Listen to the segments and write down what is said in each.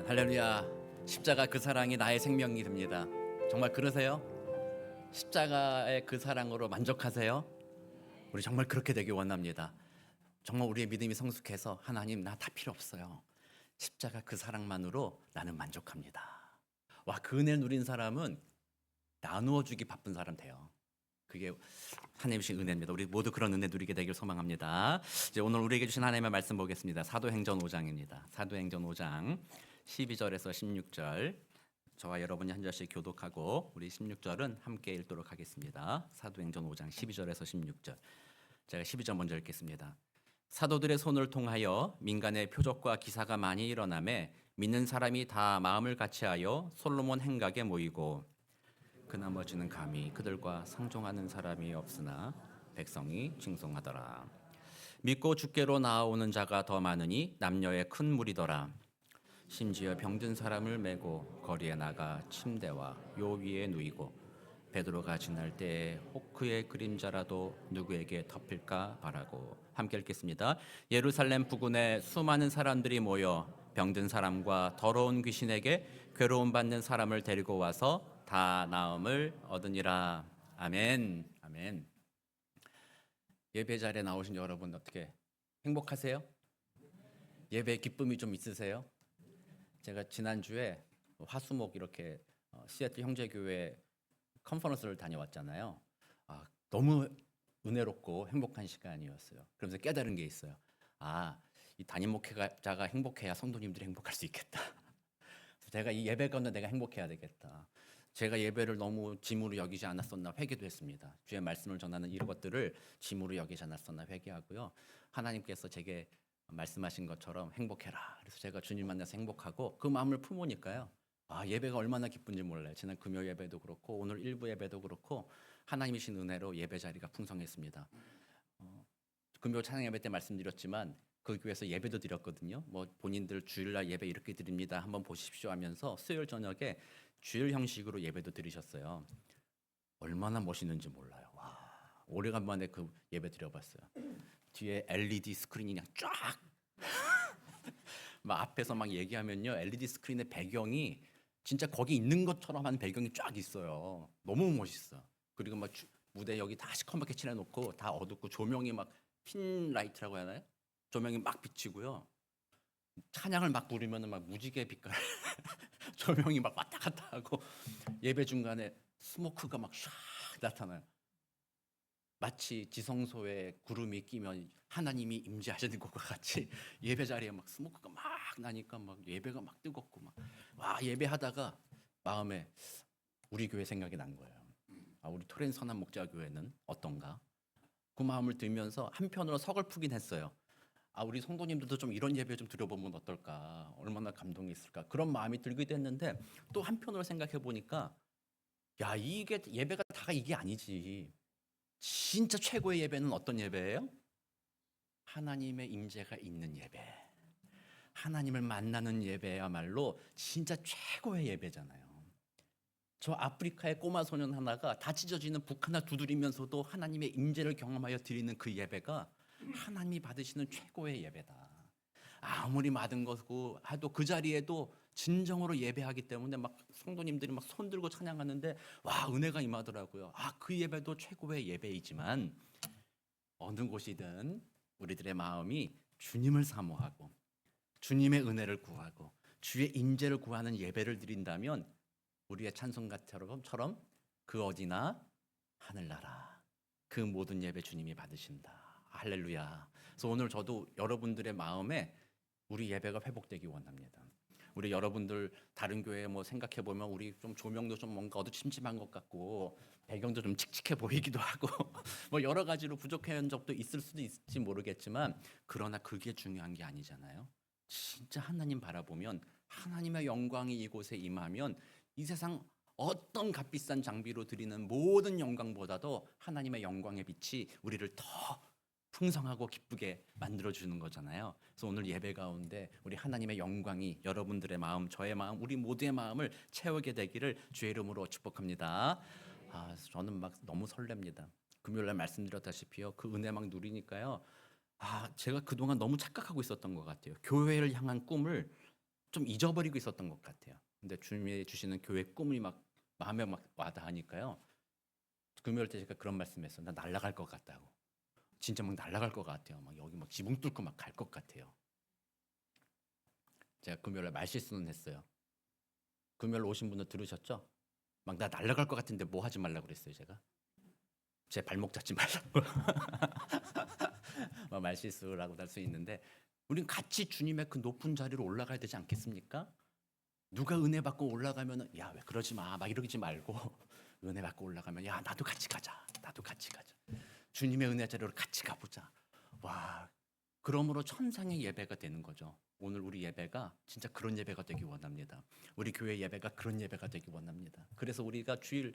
할렐루야. 십자가 그 사랑이 나의 생명이 됩니다. 정말 그러세요? 십자가의 그 사랑으로 만족하세요? 우리 정말 그렇게 되길 원합니다. 정말 우리의 믿음이 성숙해서 하나님 나 다 필요 없어요. 십자가 그 사랑만으로 나는 만족합니다. 와, 그 은혜를 누린 사람은 나누어 주기 바쁜 사람 돼요. 그게 하나님의 은혜입니다. 우리 모두 그런 은혜 누리게 되길 소망합니다. 이제 오늘 우리에게 주신 하나님의 말씀 보겠습니다. 사도행전 5장입니다. 사도행전 5장 12절에서 16절. 저와 여러분이 한 절씩 교독하고 우리 16절은 함께 읽도록 하겠습니다. 사도행전 5장 12절에서 16절. 제가 12절 먼저 읽겠습니다. 사도들의 손을 통하여 민간의 표적과 기사가 많이 일어나매 믿는 사람이 다 마음을 같이하여 솔로몬 행각에 모이고 그 나머지는 감히 그들과 상종하는 사람이 없으나 백성이 칭송하더라. 믿고 주께로 나아오는 자가 더 많으니 남녀의 큰 무리더라. 심지어 병든 사람을 메고 거리에 나가 침대와 요 위에 누이고 베드로가 지날 때에 혹 그의 그림자라도 누구에게 덮일까 바라고. 함께 읽겠습니다. 예루살렘 부근에 수많은 사람들이 모여 병든 사람과 더러운 귀신에게 괴로움 받는 사람을 데리고 와서 다 나음을 얻으니라. 아멘. 아멘. 예배 자리에 나오신 여러분 어떻게 행복하세요? 예배 기쁨이 좀 있으세요? 제가 지난주에 화수목 이렇게 시애틀 형제교회 컨퍼런스를 다녀왔잖아요. 너무 은혜롭고 행복한 시간이었어요. 그러면서 깨달은 게 있어요. 이 담임 목회자가 행복해야 성도님들이 행복할 수 있겠다. 제가 이 예배 가운데 내가 행복해야 되겠다. 제가 예배를 너무 짐으로 여기지 않았었나 회개도 했습니다. 주의 말씀을 전하는 이런 것들을 짐으로 여기지 않았었나 회개하고요. 하나님께서 제게 말씀하신 것처럼 행복해라. 그래서 제가 주님 만나서 행복하고 그 마음을 품으니까요. 예배가 얼마나 기쁜지 몰라요. 지난 금요 예배도 그렇고 오늘 일부 예배도 그렇고 하나님이신 은혜로 예배 자리가 풍성했습니다. 금요 찬양 예배 때 말씀드렸지만 그 교회에서 예배도 드렸거든요. 본인들 주일날 예배 이렇게 드립니다. 한번 보십시오 하면서 수요일 저녁에 주일 형식으로 예배도 드리셨어요. 얼마나 멋있는지 몰라요. 오래간만에 그 예배 드려봤어요. 뒤에 LED 스크린이 그냥 쫙 막 앞에서 막 얘기하면요, LED 스크린의 배경이 진짜 거기 있는 것처럼 한 배경이 쫙 있어요. 너무 멋있어. 그리고 막 무대 여기 다 시커멓게 칠해놓고 다 어둡고 조명이 막 핀 라이트라고 해야 하나요? 조명이 막 비치고요. 찬양을 막 부르면은 막 무지개 빛깔 조명이 막 왔다 갔다 하고 예배 중간에 스모크가 막 샥 나타나요. 마치 지성소에 구름이 끼면 하나님이 임재하시는 것과 같이 예배 자리에 막 스모크가 막 나니까 막 예배가 막 뜨겁고 예배하다가 마음에 우리 교회 생각이 난 거예요. 우리 토렌 선한 목자 교회는 어떤가? 그 마음을 들면서 한편으로 서글프긴 했어요. 우리 성도님들도 좀 이런 예배 좀 드려보면 어떨까? 얼마나 감동이 있을까? 그런 마음이 들기도 했는데 또 한편으로 생각해 보니까 이게 예배가 다가 이게 아니지. 진짜 최고의 예배는 어떤 예배예요? 하나님의 임재가 있는 예배. 하나님을 만나는 예배야말로 진짜 최고의 예배잖아요. 저 아프리카의 꼬마 소년 하나가 다 찢어지는 북 하나 두드리면서도 하나님의 임재를 경험하여 드리는 그 예배가 하나님이 받으시는 최고의 예배다. 아무리 많은 것고 해도 그 자리에도 진정으로 예배하기 때문에 막 성도님들이 막 손 들고 찬양하는데 은혜가 임하더라고요. 그 예배도 최고의 예배이지만 어느 곳이든 우리들의 마음이 주님을 사모하고 주님의 은혜를 구하고 주의 임재를 구하는 예배를 드린다면 우리의 찬송가처럼 그 어디나 하늘나라 그 모든 예배 주님이 받으신다. 할렐루야. 그래서 오늘 저도 여러분들의 마음에 우리 예배가 회복되기 원합니다. 우리 여러분들 다른 교회 생각해 보면 우리 좀 조명도 좀 뭔가 어두침침한 것 같고 배경도 좀 칙칙해 보이기도 하고 여러 가지로 부족한 적도 있을 수도 있을지 모르겠지만 그러나 그게 중요한 게 아니잖아요. 진짜 하나님 바라보면 하나님의 영광이 이곳에 임하면 이 세상 어떤 값비싼 장비로 드리는 모든 영광보다도 하나님의 영광의 빛이 우리를 더 풍성하고 기쁘게 만들어주는 거잖아요. 그래서 오늘 예배 가운데 우리 하나님의 영광이 여러분들의 마음, 저의 마음, 우리 모두의 마음을 채우게 되기를 주의 이름으로 축복합니다. 저는 막 너무 설렙니다. 금요일날 말씀드렸다시피요, 그 은혜 막 누리니까요. 제가 그동안 너무 착각하고 있었던 것 같아요. 교회를 향한 꿈을 좀 잊어버리고 있었던 것 같아요. 근데 주님이 주시는 교회 꿈이 막 마음에 막 와닿으니까요. 금요일 때 제가 그런 말씀했어요. 나 날아갈 것 같다고. 진짜 막 날아갈 것 같아요. 막 여기 막 지붕 뚫고 막 갈 것 같아요. 제가 금요일에 말실수는 했어요. 금요일 오신 분들 들으셨죠? 막 나 날아갈 것 같은데 뭐 하지 말라고 그랬어요, 제가. 제 발목 잡지 말라고. 막 말실수라고 할 수 있는데 우린 같이 주님의 그 높은 자리로 올라가야 되지 않겠습니까? 누가 은혜 받고 올라가면 야, 왜 그러지 마. 막 이러지 말고 은혜 받고 올라가면 야, 나도 같이 가자. 나도 같이 가자. 주님의 은혜 자리로 같이 가보자. 와, 그러므로 천상의 예배가 되는 거죠. 오늘 우리 예배가 진짜 그런 예배가 되기 원합니다. 우리 교회 예배가 그런 예배가 되기 원합니다. 그래서 우리가 주일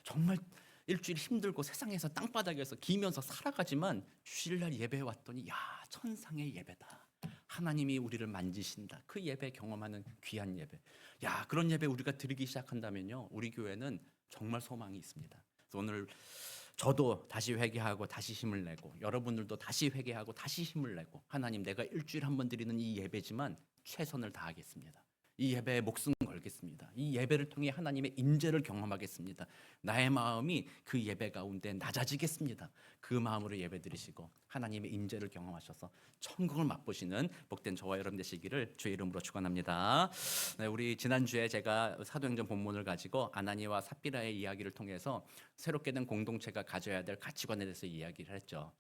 정말 일주일 힘들고 세상에서 땅바닥에서 기면서 살아가지만 주일날 예배에 왔더니 야, 천상의 예배다. 하나님이 우리를 만지신다. 그 예배 경험하는 귀한 예배. 야, 그런 예배 우리가 드리기 시작한다면요, 우리 교회는 정말 소망이 있습니다. 그래서 오늘 저도 다시 회개하고 다시 힘을 내고 여러분들도 다시 회개하고 다시 힘을 내고 하나님, 내가 일주일에 한 번 드리는 이 예배지만 최선을 다하겠습니다. 이 예배에 목숨 걸겠습니다. 이 예배를 통해 하나님의 인재를 경험하겠습니다. 나의 마음이 그 예배 가운데 낮아지겠습니다. 그 마음으로 예배 드리시고 하나님의 인재를 경험하셔서 천국을 맛보시는 복된 저와 여러분 되시기를 주의 이름으로 축원합니다. 네, 우리 지난주에 제가 사도행전 본문을 가지고 아나니와 삽비라의 이야기를 통해서 새롭게 된 공동체가 가져야 될 가치관에 대해서 이야기를 했죠.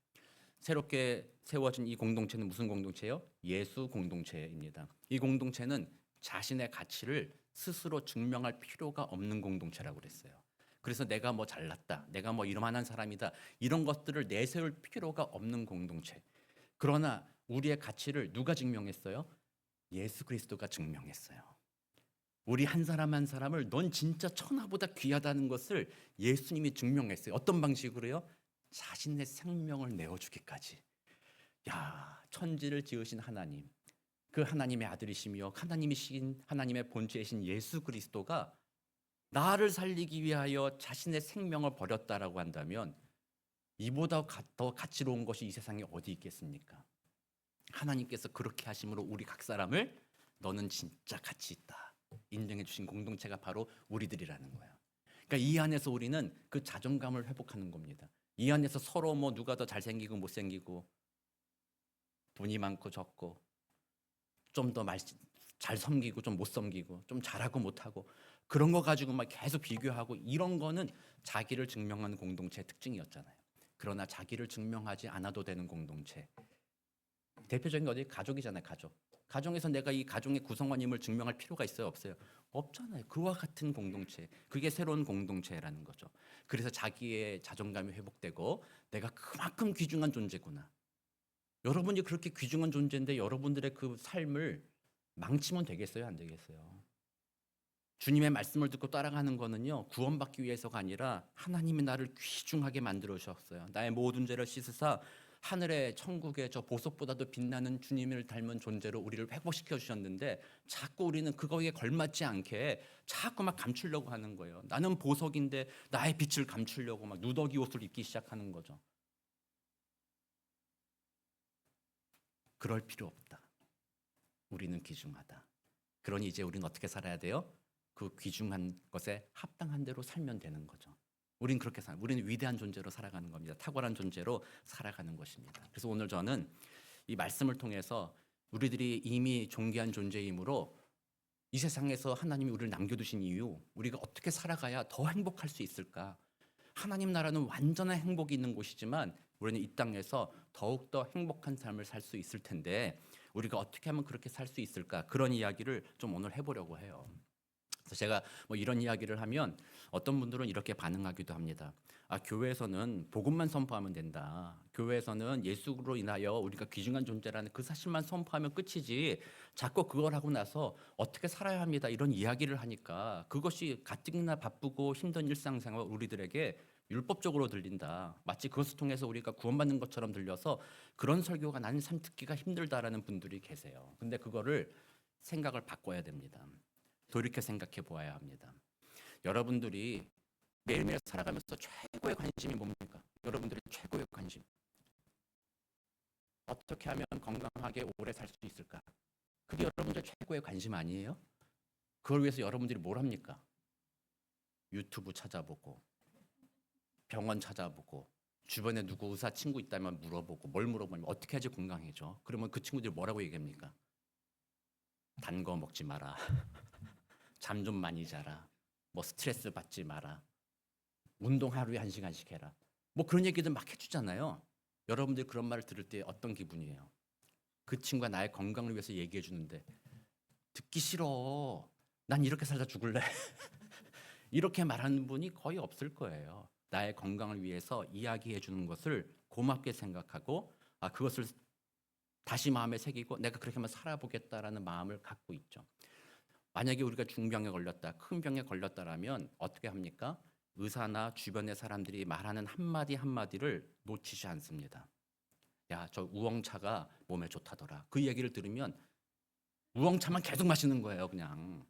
새롭게 세워진 이 공동체는 무슨 공동체예요? 예수 공동체입니다. 이 공동체는 자신의 가치를 스스로 증명할 필요가 없는 공동체라고 그랬어요. 그래서 내가 뭐 잘났다, 내가 뭐 이만한 사람이다, 이런 것들을 내세울 필요가 없는 공동체. 그러나 우리의 가치를 누가 증명했어요? 예수 그리스도가 증명했어요. 우리 한 사람 한 사람을 넌 진짜 천하보다 귀하다는 것을 예수님이 증명했어요. 어떤 방식으로요? 자신의 생명을 내어주기까지. 야, 천지를 지으신 하나님, 그 하나님의 아들이시며 하나님이신 하나님의 본체이신 예수 그리스도가 나를 살리기 위하여 자신의 생명을 버렸다라고 한다면 이보다 더 가치로운 것이 이 세상에 어디 있겠습니까? 하나님께서 그렇게 하심으로 우리 각 사람을 너는 진짜 가치 있다 인정해 주신 공동체가 바로 우리들이라는 거예요. 그러니까 이 안에서 우리는 그 자존감을 회복하는 겁니다. 이 안에서 서로 뭐 누가 더 잘생기고 못생기고 돈이 많고 적고 좀 더 잘 섬기고 좀 못 섬기고 좀 잘하고 못하고 그런 거 가지고 막 계속 비교하고 이런 거는 자기를 증명하는 공동체의 특징이었잖아요. 그러나 자기를 증명하지 않아도 되는 공동체, 대표적인 게 어디? 가족이잖아요. 가정에서 내가 이 가정의 구성원임을 증명할 필요가 있어요? 없어요? 없잖아요. 그와 같은 공동체, 그게 새로운 공동체라는 거죠. 그래서 자기의 자존감이 회복되고 내가 그만큼 귀중한 존재구나. 여러분이 그렇게 귀중한 존재인데 여러분들의 그 삶을 망치면 되겠어요? 안 되겠어요? 주님의 말씀을 듣고 따라가는 거는요, 구원받기 위해서가 아니라 하나님이 나를 귀중하게 만들어 주셨어요. 나의 모든 죄를 씻으사 하늘의 천국의 저 보석보다도 빛나는 주님을 닮은 존재로 우리를 회복시켜 주셨는데 자꾸 우리는 그거에 걸맞지 않게 자꾸 막 감추려고 하는 거예요. 나는 보석인데 나의 빛을 감추려고 막 누더기 옷을 입기 시작하는 거죠. 그럴 필요 없다. 우리는 귀중하다. 그러니 이제 우리는 어떻게 살아야 돼요? 그 귀중한 것에 합당한 대로 살면 되는 거죠. 우린 그렇게 우리는 위대한 존재로 살아가는 겁니다. 탁월한 존재로 살아가는 것입니다. 그래서 오늘 저는 이 말씀을 통해서 우리들이 이미 존귀한 존재이므로 이 세상에서 하나님이 우리를 남겨두신 이유, 우리가 어떻게 살아가야 더 행복할 수 있을까? 하나님 나라는 완전한 행복이 있는 곳이지만 우리는 이 땅에서 더욱더 행복한 삶을 살 수 있을 텐데 우리가 어떻게 하면 그렇게 살 수 있을까? 그런 이야기를 좀 오늘 해보려고 해요. 그래서 제가 뭐 이런 이야기를 하면 어떤 분들은 이렇게 반응하기도 합니다. 아, 교회에서는 복음만 선포하면 된다. 교회에서는 예수로 인하여 우리가 귀중한 존재라는 그 사실만 선포하면 끝이지. 자꾸 그걸 하고 나서 어떻게 살아야 합니다. 이런 이야기를 하니까 그것이 가뜩이나 바쁘고 힘든 일상생활 우리들에게 율법적으로 들린다. 마치 그것을 통해서 우리가 구원받는 것처럼 들려서 그런 설교가 나는 참 듣기가 힘들다라는 분들이 계세요. 근데 그거를 생각을 바꿔야 됩니다. 돌이켜 생각해 보아야 합니다. 여러분들이 매일매일 살아가면서 최고의 관심이 뭡니까? 여러분들의 최고의 관심. 어떻게 하면 건강하게 오래 살 수 있을까? 그게 여러분들 최고의 관심 아니에요? 그걸 위해서 여러분들이 뭘 합니까? 유튜브 찾아보고 병원 찾아보고 주변에 누구 의사 친구 있다면 물어보고 뭘 물어보면 어떻게 해야지 건강해져? 그러면 그 친구들이 뭐라고 얘기합니까? 단 거 먹지 마라. 잠 좀 많이 자라. 뭐 스트레스 받지 마라. 운동 하루에 1시간씩 해라. 뭐 그런 얘기들 막 해주잖아요. 여러분들이 그런 말을 들을 때 어떤 기분이에요? 그 친구가 나의 건강을 위해서 얘기해 주는데 듣기 싫어. 난 이렇게 살다 죽을래. 이렇게 말하는 분이 거의 없을 거예요. 나의 건강을 위해서 이야기해 주는 것을 고맙게 생각하고 그것을 다시 마음에 새기고 내가 그렇게 한번 살아보겠다라는 마음을 갖고 있죠. 만약에 우리가 중병에 걸렸다, 큰 병에 걸렸다라면 어떻게 합니까? 의사나 주변의 사람들이 말하는 한마디 한마디를 놓치지 않습니다. 야, 저 우엉차가 몸에 좋다더라. 그 얘기를 들으면 우엉차만 계속 마시는 거예요, 그냥.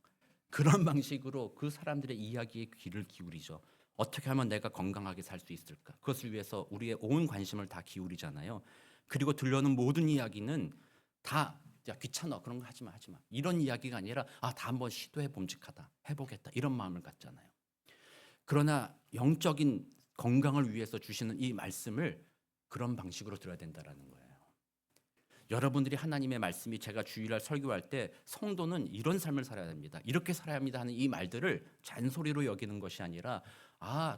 그런 방식으로 그 사람들의 이야기에 귀를 기울이죠. 어떻게 하면 내가 건강하게 살 수 있을까? 그것을 위해서 우리의 온 관심을 다 기울이잖아요. 그리고 들려오는 모든 이야기는 다 야, 귀찮아. 그런 거 하지 마, 하지 마. 이런 이야기가 아니라 다 한번 시도해 봄직하다. 해보겠다. 이런 마음을 갖잖아요. 그러나 영적인 건강을 위해서 주시는 이 말씀을 그런 방식으로 들어야 된다라는 거예요. 여러분들이 하나님의 말씀이 제가 주일날 설교할 때 성도는 이런 삶을 살아야 됩니다. 이렇게 살아야 합니다 하는 이 말들을 잔소리로 여기는 것이 아니라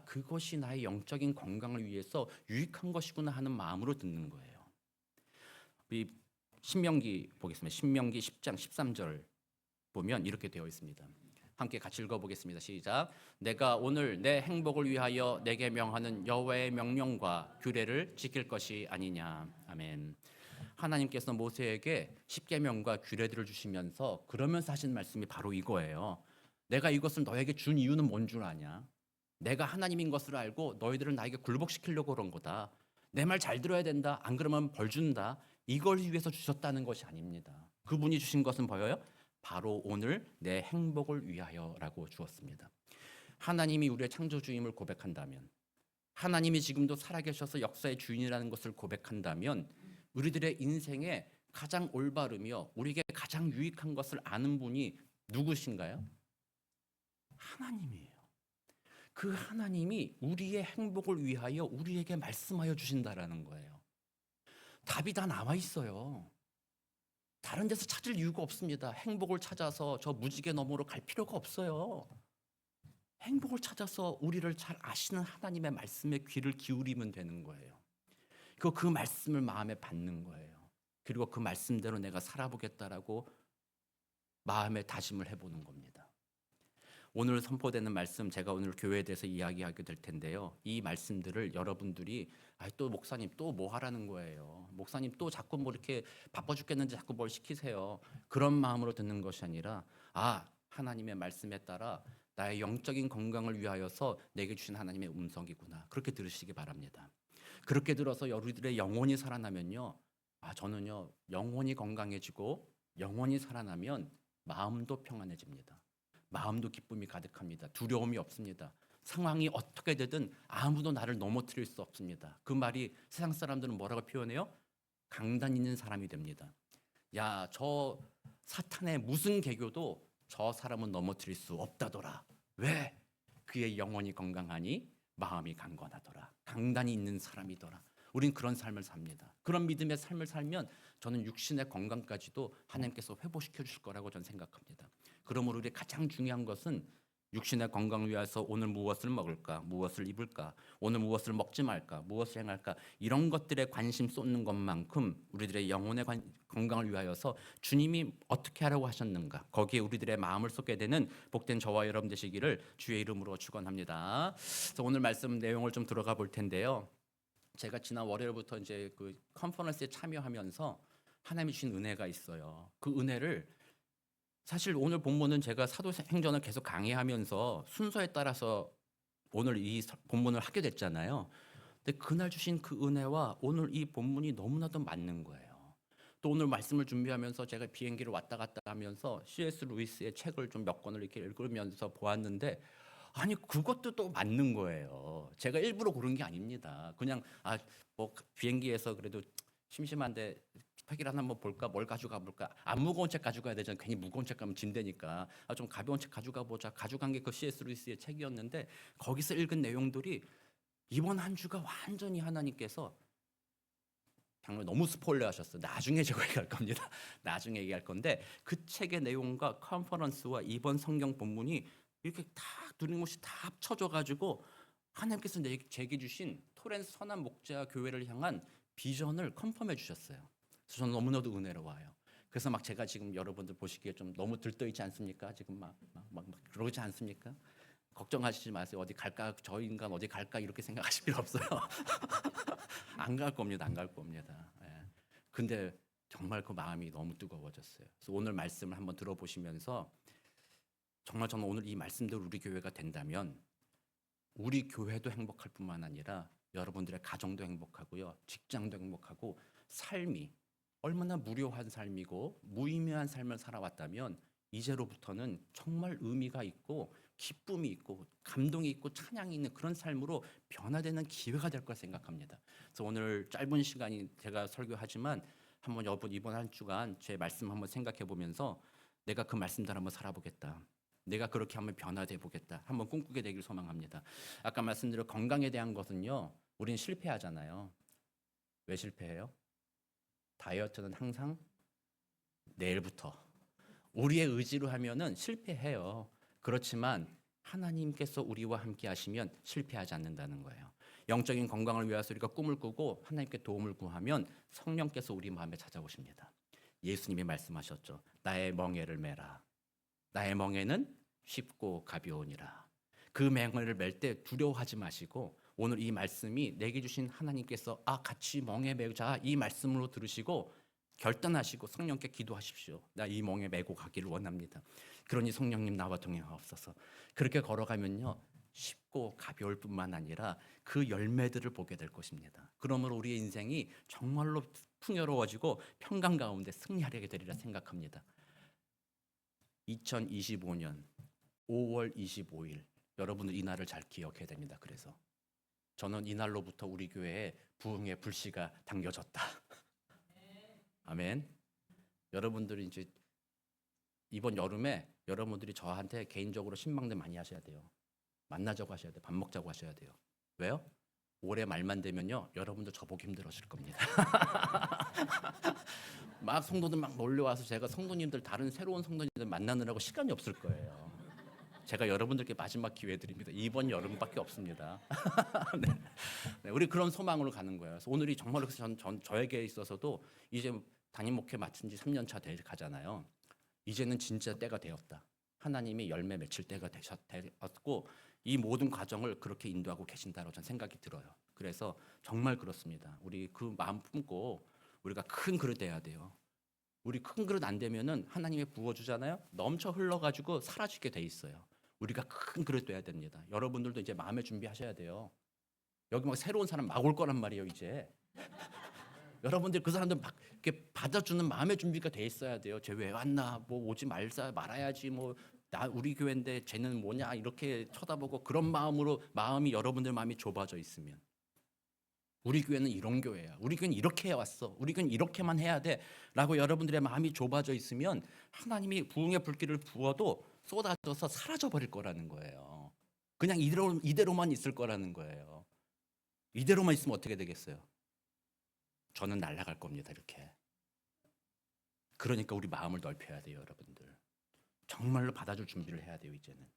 그것이 나의 영적인 건강을 위해서 유익한 것이구나 하는 마음으로 듣는 거예요. 우리 신명기 보겠습니다. 신명기 10장 13절 보면 이렇게 되어 있습니다. 함께 같이 읽어보겠습니다. 시작. 내가 오늘 내 행복을 위하여 내게 명하는 여호와의 명령과 규례를 지킬 것이 아니냐. 아멘. 하나님께서 모세에게 십계명과 규례들을 주시면서 그러면서 하신 말씀이 바로 이거예요. 내가 이것을 너에게 준 이유는 뭔 줄 아냐? 내가 하나님인 것을 알고 너희들을 나에게 굴복시키려고 그런 거다. 내 말 잘 들어야 된다. 안 그러면 벌 준다. 이걸 위해서 주셨다는 것이 아닙니다. 그분이 주신 것은 뭐예요? 바로 오늘 내 행복을 위하여라고 주었습니다. 하나님이 우리의 창조주임을 고백한다면, 하나님이 지금도 살아계셔서 역사의 주인이라는 것을 고백한다면 우리들의 인생에 가장 올바르며 우리에게 가장 유익한 것을 아는 분이 누구신가요? 하나님이에요. 그 하나님이 우리의 행복을 위하여 우리에게 말씀하여 주신다라는 거예요. 답이 다 나와 있어요. 다른 데서 찾을 이유가 없습니다. 행복을 찾아서 저 무지개 너머로 갈 필요가 없어요. 행복을 찾아서 우리를 잘 아시는 하나님의 말씀에 귀를 기울이면 되는 거예요. 그 말씀을 마음에 받는 거예요. 그리고 그 말씀대로 내가 살아보겠다라고 마음에 다짐을 해보는 겁니다. 오늘 선포되는 말씀, 제가 오늘 교회에 대해서 이야기하게 될 텐데요. 이 말씀들을 여러분들이 또 목사님 또 뭐 하라는 거예요. 목사님 또 자꾸 뭐 이렇게 바빠 죽겠는지 자꾸 뭘 시키세요. 그런 마음으로 듣는 것이 아니라 하나님의 말씀에 따라 나의 영적인 건강을 위하여서 내게 주신 하나님의 음성이구나. 그렇게 들으시기 바랍니다. 그렇게 들어서 우리들의 영혼이 살아나면요. 저는요. 영혼이 건강해지고 영혼이 살아나면 마음도 평안해집니다. 마음도 기쁨이 가득합니다. 두려움이 없습니다. 상황이 어떻게 되든 아무도 나를 넘어뜨릴 수 없습니다. 그 말이 세상 사람들은 뭐라고 표현해요? 강단 있는 사람이 됩니다. 야, 저 사탄의 무슨 개교도 저 사람은 넘어뜨릴 수 없다더라. 왜? 그의 영혼이 건강하니 마음이 강건하더라. 강단이 있는 사람이더라. 우린 그런 삶을 삽니다. 그런 믿음의 삶을 살면 저는 육신의 건강까지도 하나님께서 회복시켜 주실 거라고 저는 생각합니다. 그러므로 우리 가장 중요한 것은 육신의 건강을 위해서 오늘 무엇을 먹을까, 무엇을 입을까, 오늘 무엇을 먹지 말까, 무엇을 행할까, 이런 것들에 관심 쏟는 것만큼 우리들의 영혼의 건강을 위하여서 주님이 어떻게 하라고 하셨는가, 거기에 우리들의 마음을 쏟게 되는 복된 저와 여러분 되시기를 주의 이름으로 축원합니다. 그래서 오늘 말씀 내용을 좀 들어가 볼 텐데요. 제가 지난 월요일부터 이제 그 컨퍼런스에 참여하면서 하나님이 주신 은혜가 있어요. 그 은혜를 사실 오늘 본문은 제가 사도행전을 계속 강의하면서 순서에 따라서 오늘 이 본문을 하게 됐잖아요. 근데 그날 주신 그 은혜와 오늘 이 본문이 너무나도 맞는 거예요. 또 오늘 말씀을 준비하면서 제가 비행기를 왔다 갔다 하면서 C.S. 루이스의 책을 좀 몇 권을 이렇게 읽으면서 보았는데 그것도 또 맞는 거예요. 제가 일부러 고른 게 아닙니다. 그냥 뭐 비행기에서 그래도 심심한데 책이라도 한번 볼까? 뭘 가져가 볼까? 안 무거운 책 가져가야 되잖아. 괜히 무거운 책 가면 짐되니까. 좀 가벼운 책 가져가 보자. 가져간 게 그 C.S. 루이스의 책이었는데 거기서 읽은 내용들이 이번 한 주가 완전히 하나님께서 정말 너무 스포일러 하셨어요. 나중에 제가 얘기할 겁니다. 나중에 얘기할 건데 그 책의 내용과 컨퍼런스와 이번 성경 본문이 이렇게 다 두림없이 다 합쳐져 가지고 하나님께서 제게 주신 토렌스 선한 목자 교회를 향한 비전을 컨펌해 주셨어요. 그래서 저는 너무나도 은혜로워요. 그래서 막 제가 지금 여러분들 보시기에 좀 너무 들떠 있지 않습니까? 지금 막 그러지 않습니까? 걱정하시지 마세요. 어디 갈까? 저 인간 어디 갈까? 이렇게 생각하실 필요 없어요. 안 갈 겁니다. 안 갈 겁니다. 예. 근데 정말 그 마음이 너무 뜨거워졌어요. 그래서 오늘 말씀을 한번 들어보시면서 정말 저는 오늘 이 말씀대로 우리 교회가 된다면 우리 교회도 행복할 뿐만 아니라 여러분들의 가정도 행복하고요. 직장도 행복하고 삶이 얼마나 무료한 삶이고 무의미한 삶을 살아왔다면 이제로부터는 정말 의미가 있고 기쁨이 있고 감동이 있고 찬양이 있는 그런 삶으로 변화되는 기회가 될 거라 생각합니다. 그래서 오늘 짧은 시간이 제가 설교하지만 한번 여러분 이번 한 주간 제 말씀 한번 생각해 보면서 내가 그 말씀대로 한번 살아보겠다. 내가 그렇게 한번 변화돼 보겠다. 한번 꿈꾸게 되길 소망합니다. 아까 말씀드린 건강에 대한 것은요. 우리는 실패하잖아요. 왜 실패해요? 다이어트는 항상 내일부터 우리의 의지로 하면은 실패해요. 그렇지만 하나님께서 우리와 함께 하시면 실패하지 않는다는 거예요. 영적인 건강을 위해서 우리가 꿈을 꾸고 하나님께 도움을 구하면 성령께서 우리 마음에 찾아오십니다. 예수님이 말씀하셨죠. 나의 멍에를 메라. 나의 멍에는 쉽고 가벼우니라. 그 멍에를 멜 때 두려워하지 마시고 오늘 이 말씀이 내게 주신 하나님께서 같이 멍에 메자 이 말씀으로 들으시고 결단하시고 성령께 기도하십시오. 나 이 멍에 메고 가기를 원합니다. 그러니 성령님 나와 동행하옵소서. 그렇게 걸어가면요. 쉽고 가벼울 뿐만 아니라 그 열매들을 보게 될 것입니다. 그러므로 우리의 인생이 정말로 풍요로워지고 평강 가운데 승리하게 되리라 생각합니다. 2025년 5월 25일 여러분들 이 날을 잘 기억해야 됩니다. 그래서 저는 이 날로부터 우리 교회에 부흥의 불씨가 당겨졌다. 아멘. 여러분들이 이제 이번 여름에 여러분들이 저한테 개인적으로 신방들 많이 하셔야 돼요. 만나자고 하셔야 돼요. 밥 먹자고 하셔야 돼요. 왜요? 올해 말만 되면요. 여러분들 저보기 힘들어질 겁니다. 막 성도들 막 몰려와서 제가 성도님들 다른 새로운 성도님들 만나느라고 시간이 없을 거예요. 제가 여러분들께 마지막 기회 드립니다. 이번 여름밖에 없습니다. 네. 네, 우리 그런 소망으로 가는 거예요. 그래서 오늘이 정말로 저에게 있어서도 이제 담임 목회 맡은 지 3년 차 가잖아요. 이제는 진짜 때가 되었다. 하나님이 열매 맺힐 때가 되었고 이 모든 과정을 그렇게 인도하고 계신다고 저는 생각이 들어요. 그래서 정말 그렇습니다. 우리 그 마음 품고 우리가 큰 그릇 돼야 돼요. 우리 큰 그릇 안 되면은 하나님이 부어주잖아요. 넘쳐 흘러가지고 사라지게 돼 있어요. 우리가 큰 그릇 돼야 됩니다. 여러분들도 이제 마음의 준비하셔야 돼요. 여기 막 새로운 사람 막 올 거란 말이에요. 이제 여러분들 그 사람들 막 이렇게 받아주는 마음의 준비가 돼 있어야 돼요. 쟤 왜 왔나? 뭐 오지 말아야지. 뭐 나 우리 교회인데 쟤는 뭐냐? 이렇게 쳐다보고 그런 마음이 여러분들 마음이 좁아져 있으면 우리 교회는 이런 교회야. 우리 교회는 이렇게 해왔어. 우리 교회는 이렇게만 해야 돼라고 여러분들의 마음이 좁아져 있으면 하나님이 부흥의 불길을 부어도 쏟아져서 사라져 버릴 거라는 거예요. 그냥 이대로만 있을 거라는 거예요. 이대로만 있으면 어떻게 되겠어요? 저는 날아갈 겁니다. 이렇게. 그러니까 우리 마음을 넓혀야 돼요, 여러분들. 정말로 받아줄 준비를 해야 돼요, 이제는.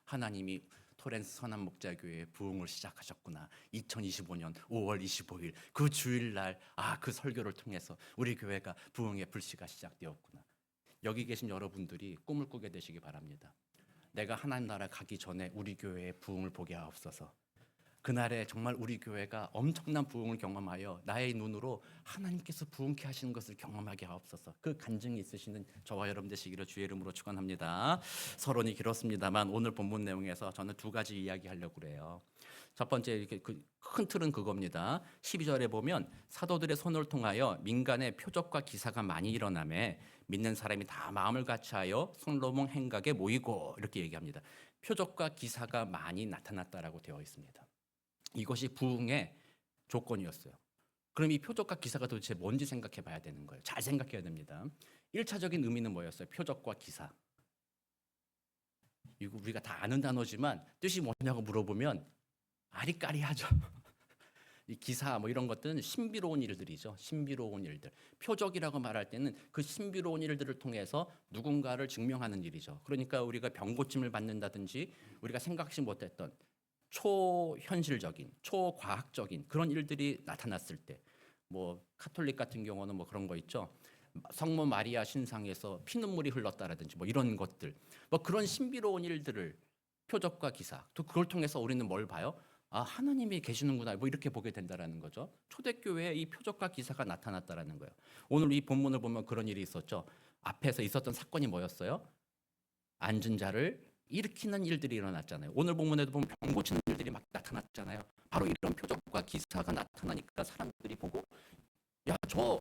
하나님이 토렌스 선한 목자교회의 부흥을 시작하셨구나. 2025년 5월 25일 그 주일날 그 설교를 통해서 우리 교회가 부흥의 불씨가 시작되었구나. 여기 계신 여러분들이 꿈을 꾸게 되시기 바랍니다. 내가 하나님 나라 가기 전에 우리 교회의 부흥을 보게 하옵소서. 그날에 정말 우리 교회가 엄청난 부흥을 경험하여 나의 눈으로 하나님께서 부흥케 하시는 것을 경험하게 하옵소서. 그 간증이 있으시는 저와 여러분 되시기를 주의 이름으로 축원합니다. 서론이 길었습니다만 오늘 본문 내용에서 저는 두 가지 이야기하려고 그래요. 첫 번째 이렇게 큰 틀은 그겁니다. 12절에 보면 사도들의 손을 통하여 민간의 표적과 기사가 많이 일어나매 믿는 사람이 다 마음을 같이하여 솔로몬 행각에 모이고 이렇게 얘기합니다. 표적과 기사가 많이 나타났다라고 되어 있습니다. 이것이 부흥의 조건이었어요. 그럼 이 표적과 기사가 도대체 뭔지 생각해 봐야 되는 거예요. 잘 생각해야 됩니다. 1차적인 의미는 뭐였어요? 표적과 기사. 이거 우리가 다 아는 단어지만 뜻이 뭐냐고 물어보면 아리까리하죠. 이 기사 뭐 이런 것들은 신비로운 일들이죠. 신비로운 일들. 표적이라고 말할 때는 그 신비로운 일들을 통해서 누군가를 증명하는 일이죠. 그러니까 우리가 병 고침을 받는다든지 우리가 생각지 못했던 초현실적인, 초과학적인 그런 일들이 나타났을 때, 뭐 카톨릭 같은 경우는 뭐 그런 거 있죠. 성모 마리아 신상에서 피눈물이 흘렀다라든지 뭐 이런 것들, 뭐 그런 신비로운 일들을 표적과 기사, 또 그걸 통해서 우리는 뭘 봐요? 아, 하나님이 계시는구나, 뭐 이렇게 보게 된다라는 거죠. 초대교회에 이 표적과 기사가 나타났다라는 거예요. 오늘 이 본문을 보면 그런 일이 있었죠. 앞에서 있었던 사건이 뭐였어요? 앉은 자를 일으키는 일들이 일어났잖아요. 오늘 본문에도 보면 병 고치는 일들이 막 나타났잖아요. 바로 이런 표적과 기사가 나타나니까 사람들이 보고, 야, 저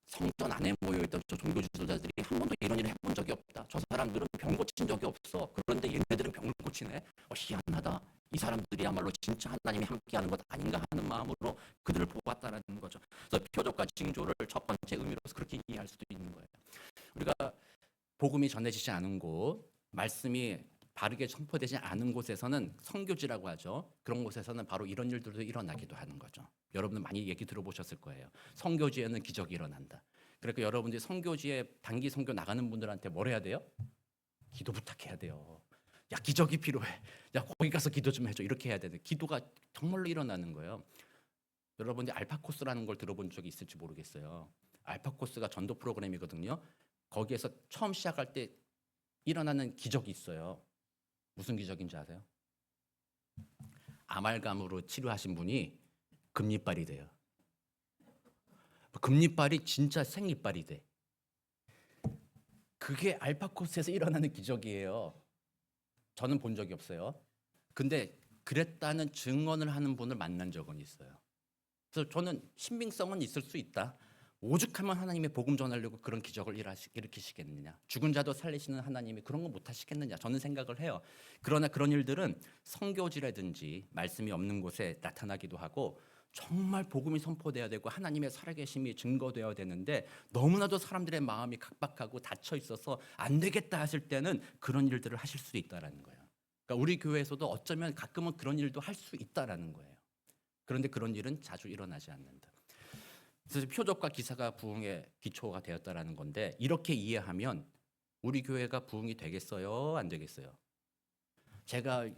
성전 안에 모여있던 저 종교 지도자들이 한 번도 이런 일을 해본 적이 없다. 저 사람들은 병 고친 적이 없어. 그런데 얘네들은 병을 고치네. 희한하다. 이 사람들이야말로 진짜 하나님이 함께하는 것 아닌가 하는 마음으로 그들을 보았다라는 거죠. 그래서 표적과 징조를 첫 번째 의미로서 그렇게 이해할 수도 있는 거예요. 우리가 복음이 전해지지 않은 곳, 말씀이 바르게 선포되지 않은 곳에서는 선교지라고 하죠. 그런 곳에서는 바로 이런 일들도 일어나기도 하는 거죠. 여러분들 많이 얘기 들어보셨을 거예요. 선교지에는 기적이 일어난다. 그러니까 여러분들이 선교지에 단기 선교 나가는 분들한테 뭘 해야 돼요? 기도 부탁해야 돼요. 야, 기적이 필요해. 야, 거기 가서 기도 좀 해줘. 이렇게 해야 되는, 기도가 정말로 일어나는 거예요. 여러분들이 알파코스라는 걸 들어본 적이 있을지 모르겠어요. 알파코스가 전도 프로그램이거든요. 거기에서 처음 시작할 때 일어나는 기적이 있어요. 무슨 기적인지 아세요? 아말감으로 치료하신 분이 금리빨이 돼요. 금리빨이 진짜 생리빨이 돼. 그게 알파코스에서 일어나는 기적이에요. 저는 본 적이 없어요. 근데 그랬다는 증언을 하는 분을 만난 적은 있어요. 그래서 저는 신빙성은 있을 수 있다. 오죽하면 하나님의 복음 전하려고 그런 기적을 일으키시겠느냐. 죽은 자도 살리시는 하나님이 그런 거 못하시겠느냐. 저는 생각을 해요. 그러나 그런 일들은 성교지라든지 말씀이 없는 곳에 나타나기도 하고, 정말 복음이 선포돼야 되고 하나님의 살아계심이 증거되어야 되는데 너무나도 사람들의 마음이 각박하고 닫혀 있어서 안 되겠다 하실 때는 그런 일들을 하실 수 있다라는 거예요. 그러니까 우리 교회에서도 어쩌면 가끔은 그런 일도 할 수 있다라는 거예요. 그런데 그런 일은 자주 일어나지 않는다. 그래서 표적과 기사가 부흥의 기초가 되었다라는 건데, 이렇게 이해하면 우리 교회가 부흥이 되겠어요? 안 되겠어요? 제가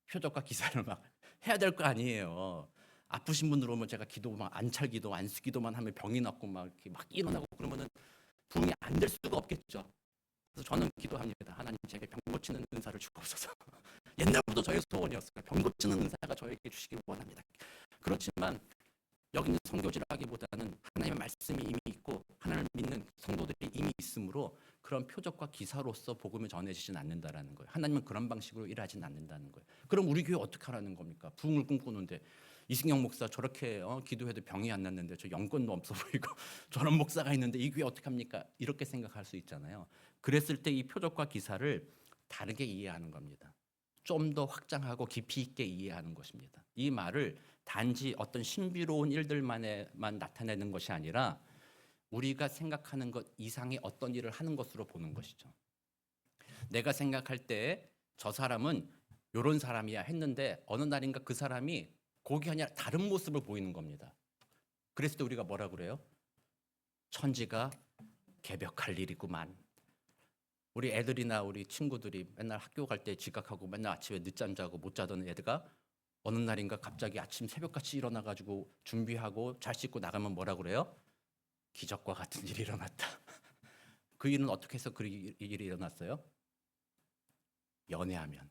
표적과 기사를 막 해야 될 거 아니에요. 아프신 분들 오면 제가 기도 막 안찰기도 안수기도만 하면 병이 낫고 막 이렇게 막 일어나고 그러면은 부흥이 안 될 수가 없겠죠. 그래서 저는 기도합니다. 하나님, 제게 병 고치는 은사를 주옵소서. 옛날부터 저의 소원이었어요. 병 고치는 은사가 저에게 주시길 원합니다. 그렇지만 여기는 선교지라기보다는 하나님의 말씀이 이미 있고 하나님을 믿는 성도들이 이미 있으므로 그런 표적과 기사로서 복음이 전해지진 않는다라는 거예요. 하나님은 그런 방식으로 일하진 않는다는 거예요. 그럼 우리 교회 어떻게 하라는 겁니까? 부흥을 꿈꾸는데 이승영 목사 저렇게 기도해도 병이 안 낫는데 저 영권도 없어 보이고 저런 목사가 있는데 이 교회 어떻게 합니까? 이렇게 생각할 수 있잖아요. 그랬을 때 이 표적과 기사를 다르게 이해하는 겁니다. 좀 더 확장하고 깊이 있게 이해하는 것입니다. 이 말을 단지 어떤 신비로운 일들만에만 나타내는 것이 아니라 우리가 생각하는 것 이상의 어떤 일을 하는 것으로 보는 것이죠. 내가 생각할 때 저 사람은 이런 사람이야 했는데 어느 날인가 그 사람이 그게 아니라 다른 모습을 보이는 겁니다. 그랬을 때 우리가 뭐라 그래요? 천지가 개벽할 일이구만. 우리 애들이나 우리 친구들이 맨날 학교 갈 때 지각하고 맨날 아침에 늦잠 자고 못 자던 애들가 어느 날인가 갑자기 아침 새벽같이 일어나가지고 준비하고 잘 씻고 나가면 뭐라 그래요? 기적과 같은 일이 일어났다. 그 일은 어떻게 해서 그 일이 일어났어요? 연애하면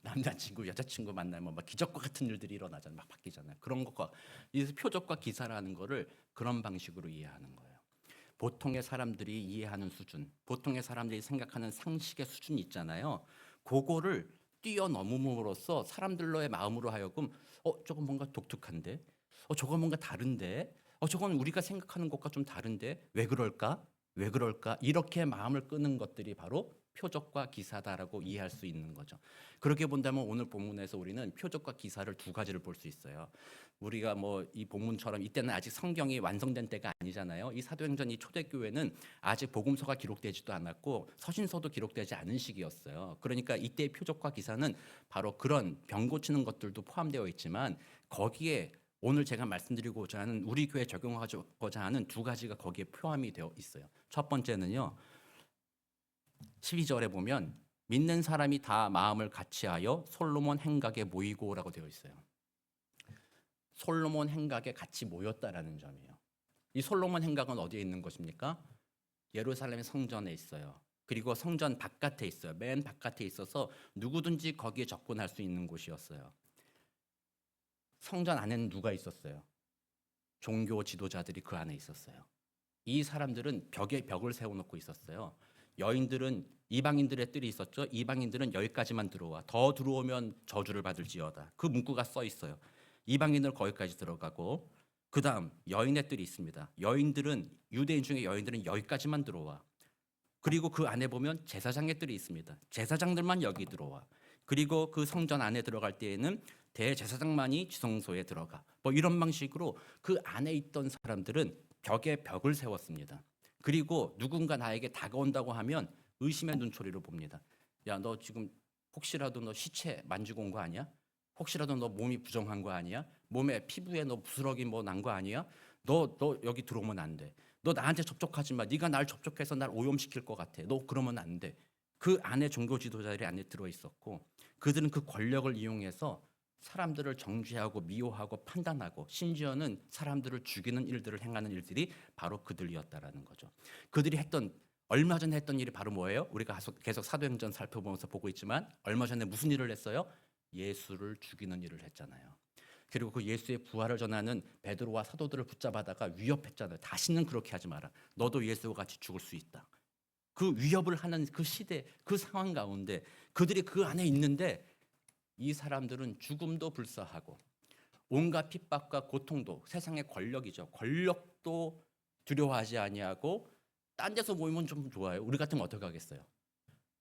남자친구 여자친구 만나면 막 기적과 같은 일들이 일어나잖아요. 막 바뀌잖아요. 그런 것과 이 표적과 기사라는 거를 그런 방식으로 이해하는 거예요. 보통의 사람들이 이해하는 수준, 보통의 사람들이 생각하는 상식의 수준이 있잖아요. 그거를 뛰어넘음으로써 사람들로의 마음으로 하여금 저건 뭔가 독특한데, 저건 뭔가 다른데, 저건 우리가 생각하는 것과 좀 다른데 왜 그럴까? 왜 그럴까? 이렇게 마음을 끄는 것들이 바로 표적과 기사다라고 이해할 수 있는 거죠. 그렇게 본다면 오늘 본문에서 우리는 표적과 기사를 두 가지를 볼 수 있어요. 우리가 뭐 이 본문처럼 이때는 아직 성경이 완성된 때가 아니잖아요. 이 사도행전 이 초대교회는 아직 복음서가 기록되지도 않았고 서신서도 기록되지 않은 시기였어요. 그러니까 이때의 표적과 기사는 바로 그런 병 고치는 것들도 포함되어 있지만 거기에 오늘 제가 말씀드리고자 하는 우리 교회에 적용하고자 하는 두 가지가 거기에 포함이 되어 있어요. 첫 번째는요. 12절에 보면 믿는 사람이 다 마음을 같이하여 솔로몬 행각에 모이고라고 되어 있어요. 솔로몬 행각에 같이 모였다라는 점이에요. 이 솔로몬 행각은 어디에 있는 것입니까? 예루살렘 성전에 있어요. 그리고 성전 바깥에 있어요. 맨 바깥에 있어서 누구든지 거기에 접근할 수 있는 곳이었어요. 성전 안에는 누가 있었어요? 종교 지도자들이 그 안에 있었어요. 이 사람들은 벽에 벽을 세워놓고 있었어요. 여인들은 이방인들의 뜰이 있었죠. 이방인들은 여기까지만 들어와. 더 들어오면 저주를 받을지어다. 그 문구가 써 있어요. 이방인들 거기까지 들어가고 그 다음 여인의 뜰이 있습니다. 여인들은 유대인 중에 여인들은 여기까지만 들어와. 그리고 그 안에 보면 제사장의 뜰이 있습니다. 제사장들만 여기 들어와. 그리고 그 성전 안에 들어갈 때에는 대제사장만이 지성소에 들어가. 뭐 이런 방식으로 그 안에 있던 사람들은 벽에 벽을 세웠습니다. 그리고 누군가 나에게 다가온다고 하면 의심의 눈초리로 봅니다. 야, 너 지금 혹시라도 너 시체 만지고 온 거 아니야? 혹시라도 너 몸이 부정한 거 아니야? 몸에 피부에 너 부스러기 뭐 난 거 아니야? 너 여기 들어오면 안 돼. 너 나한테 접촉하지 마. 네가 날 접촉해서 날 오염시킬 것 같아. 너 그러면 안 돼. 그 안에 종교 지도자들이 안에 들어 있었고 그들은 그 권력을 이용해서 사람들을 정죄하고 미워하고 판단하고 심지어는 사람들을 죽이는 일들을 행하는 일들이 바로 그들이었다라는 거죠. 그들이 했던 얼마 전에 했던 일이 바로 뭐예요? 우리가 계속 사도행전 살펴보면서 보고 있지만 얼마 전에 무슨 일을 했어요? 예수를 죽이는 일을 했잖아요. 그리고 그 예수의 부활을 전하는 베드로와 사도들을 붙잡아다가 위협했잖아요. 다시는 그렇게 하지 마라. 너도 예수와 같이 죽을 수 있다. 그 위협을 하는 그 시대, 그 상황 가운데 그들이 그 안에 있는데 이 사람들은 죽음도 불사하고 온갖 핍박과 고통도 세상의 권력이죠. 권력도 두려워하지 아니하고 딴 데서 모이면 좀 좋아요. 우리 같으면 어떻게 하겠어요?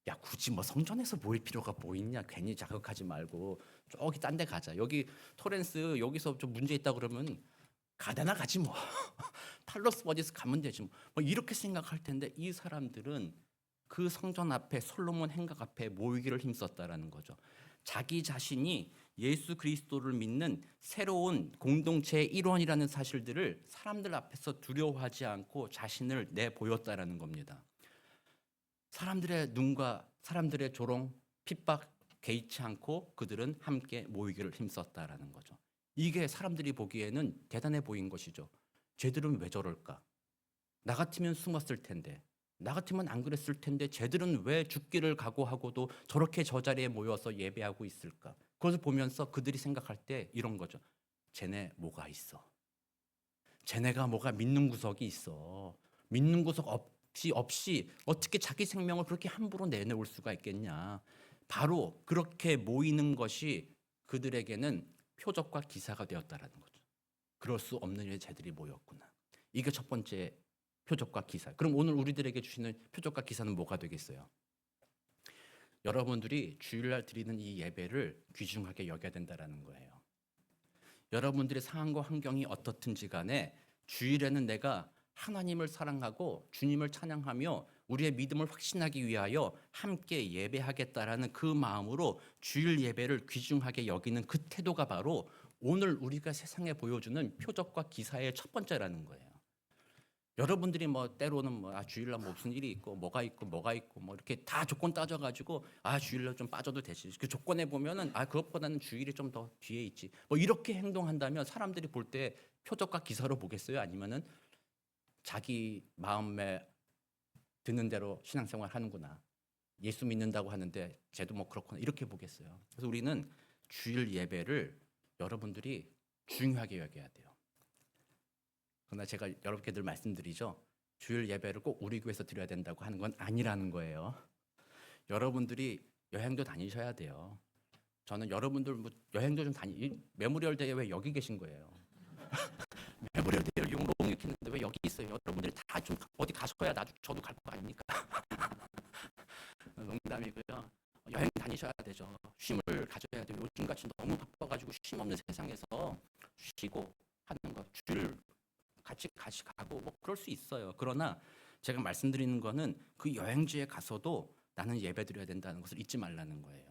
야, 굳이 뭐 성전에서 모일 필요가 뭐 있냐? 괜히 자극하지 말고 저기 딴 데 가자. 여기 토렌스 여기서 좀 문제 있다 그러면 가다나 가지 뭐. 탈로스 어디서 가면 되지 뭐 이렇게 생각할 텐데 이 사람들은 그 성전 앞에 솔로몬 행각 앞에 모이기를 힘썼다라는 거죠. 자기 자신이 예수 그리스도를 믿는 새로운 공동체의 일원이라는 사실들을 사람들 앞에서 두려워하지 않고 자신을 내보였다라는 겁니다. 사람들의 눈과 사람들의 조롱, 핍박 개의치 않고 그들은 함께 모이기를 힘썼다라는 거죠. 이게 사람들이 보기에는 대단해 보인 것이죠. 쟤들은 왜 저럴까? 나 같으면 숨었을 텐데, 나 같으면 안 그랬을 텐데 쟤들은 왜 죽기를 각오하고도 저렇게 저 자리에 모여서 예배하고 있을까? 그것을 보면서 그들이 생각할 때 이런 거죠. 쟤네 뭐가 있어? 쟤네가 뭐가 믿는 구석이 있어. 믿는 구석 없이 어떻게 자기 생명을 그렇게 함부로 내놓을 수가 있겠냐. 바로 그렇게 모이는 것이 그들에게는 표적과 기사가 되었다라는 거죠. 그럴 수 없는 일에 쟤들이 모였구나. 이게 첫 번째 표적과 기사. 그럼 오늘 우리들에게 주시는 표적과 기사는 뭐가 되겠어요? 여러분들이 주일날 드리는 이 예배를 귀중하게 여겨야 된다라는 거예요. 여러분들의 상황과 환경이 어떻든지 간에 주일에는 내가 하나님을 사랑하고 주님을 찬양하며 우리의 믿음을 확신하기 위하여 함께 예배하겠다라는 그 마음으로 주일 예배를 귀중하게 여기는 그 태도가 바로 오늘 우리가 세상에 보여주는 표적과 기사의 첫 번째라는 거예요. 여러분들이 뭐 때로는 뭐 주일날 뭐 무슨 일이 있고 뭐가 있고 뭐 이렇게 다 조건 따져가지고 주일날 좀 빠져도 되지. 그 조건에 보면은 그것보다는 주일이 좀 더 뒤에 있지. 뭐 이렇게 행동한다면 사람들이 볼 때 표적과 기사로 보겠어요? 아니면은 자기 마음에 드는 대로 신앙생활 하는구나. 예수 믿는다고 하는데 쟤도 뭐 그렇구나. 이렇게 보겠어요. 그래서 우리는 주일 예배를 여러분들이 중요하게 여겨야 돼요. 그러나 제가 여러분께 늘 말씀드리죠. 주일 예배를 꼭 우리 교회에서 드려야 된다고 하는 건 아니라는 거예요. 여러분들이 여행도 다니셔야 돼요. 저는 여러분들 뭐 여행도 좀 메모리얼 데이에 왜 여기 계신 거예요? 메모리얼 데이 용봉 시켰는데 왜 여기 있어요? 여러분들이 다 좀 어디 가셔야 저도 갈 거 아닙니까? 농담이고요. 여행 다니셔야 되죠. 쉼을 가져야 돼요. 요즘같이 너무 바빠가지고 쉼 없는 세상에서 쉬고 하는 거, 주일 같이 가고 뭐 그럴 수 있어요. 그러나 제가 말씀드리는 거는 그 여행지에 가서도 나는 예배 드려야 된다는 것을 잊지 말라는 거예요.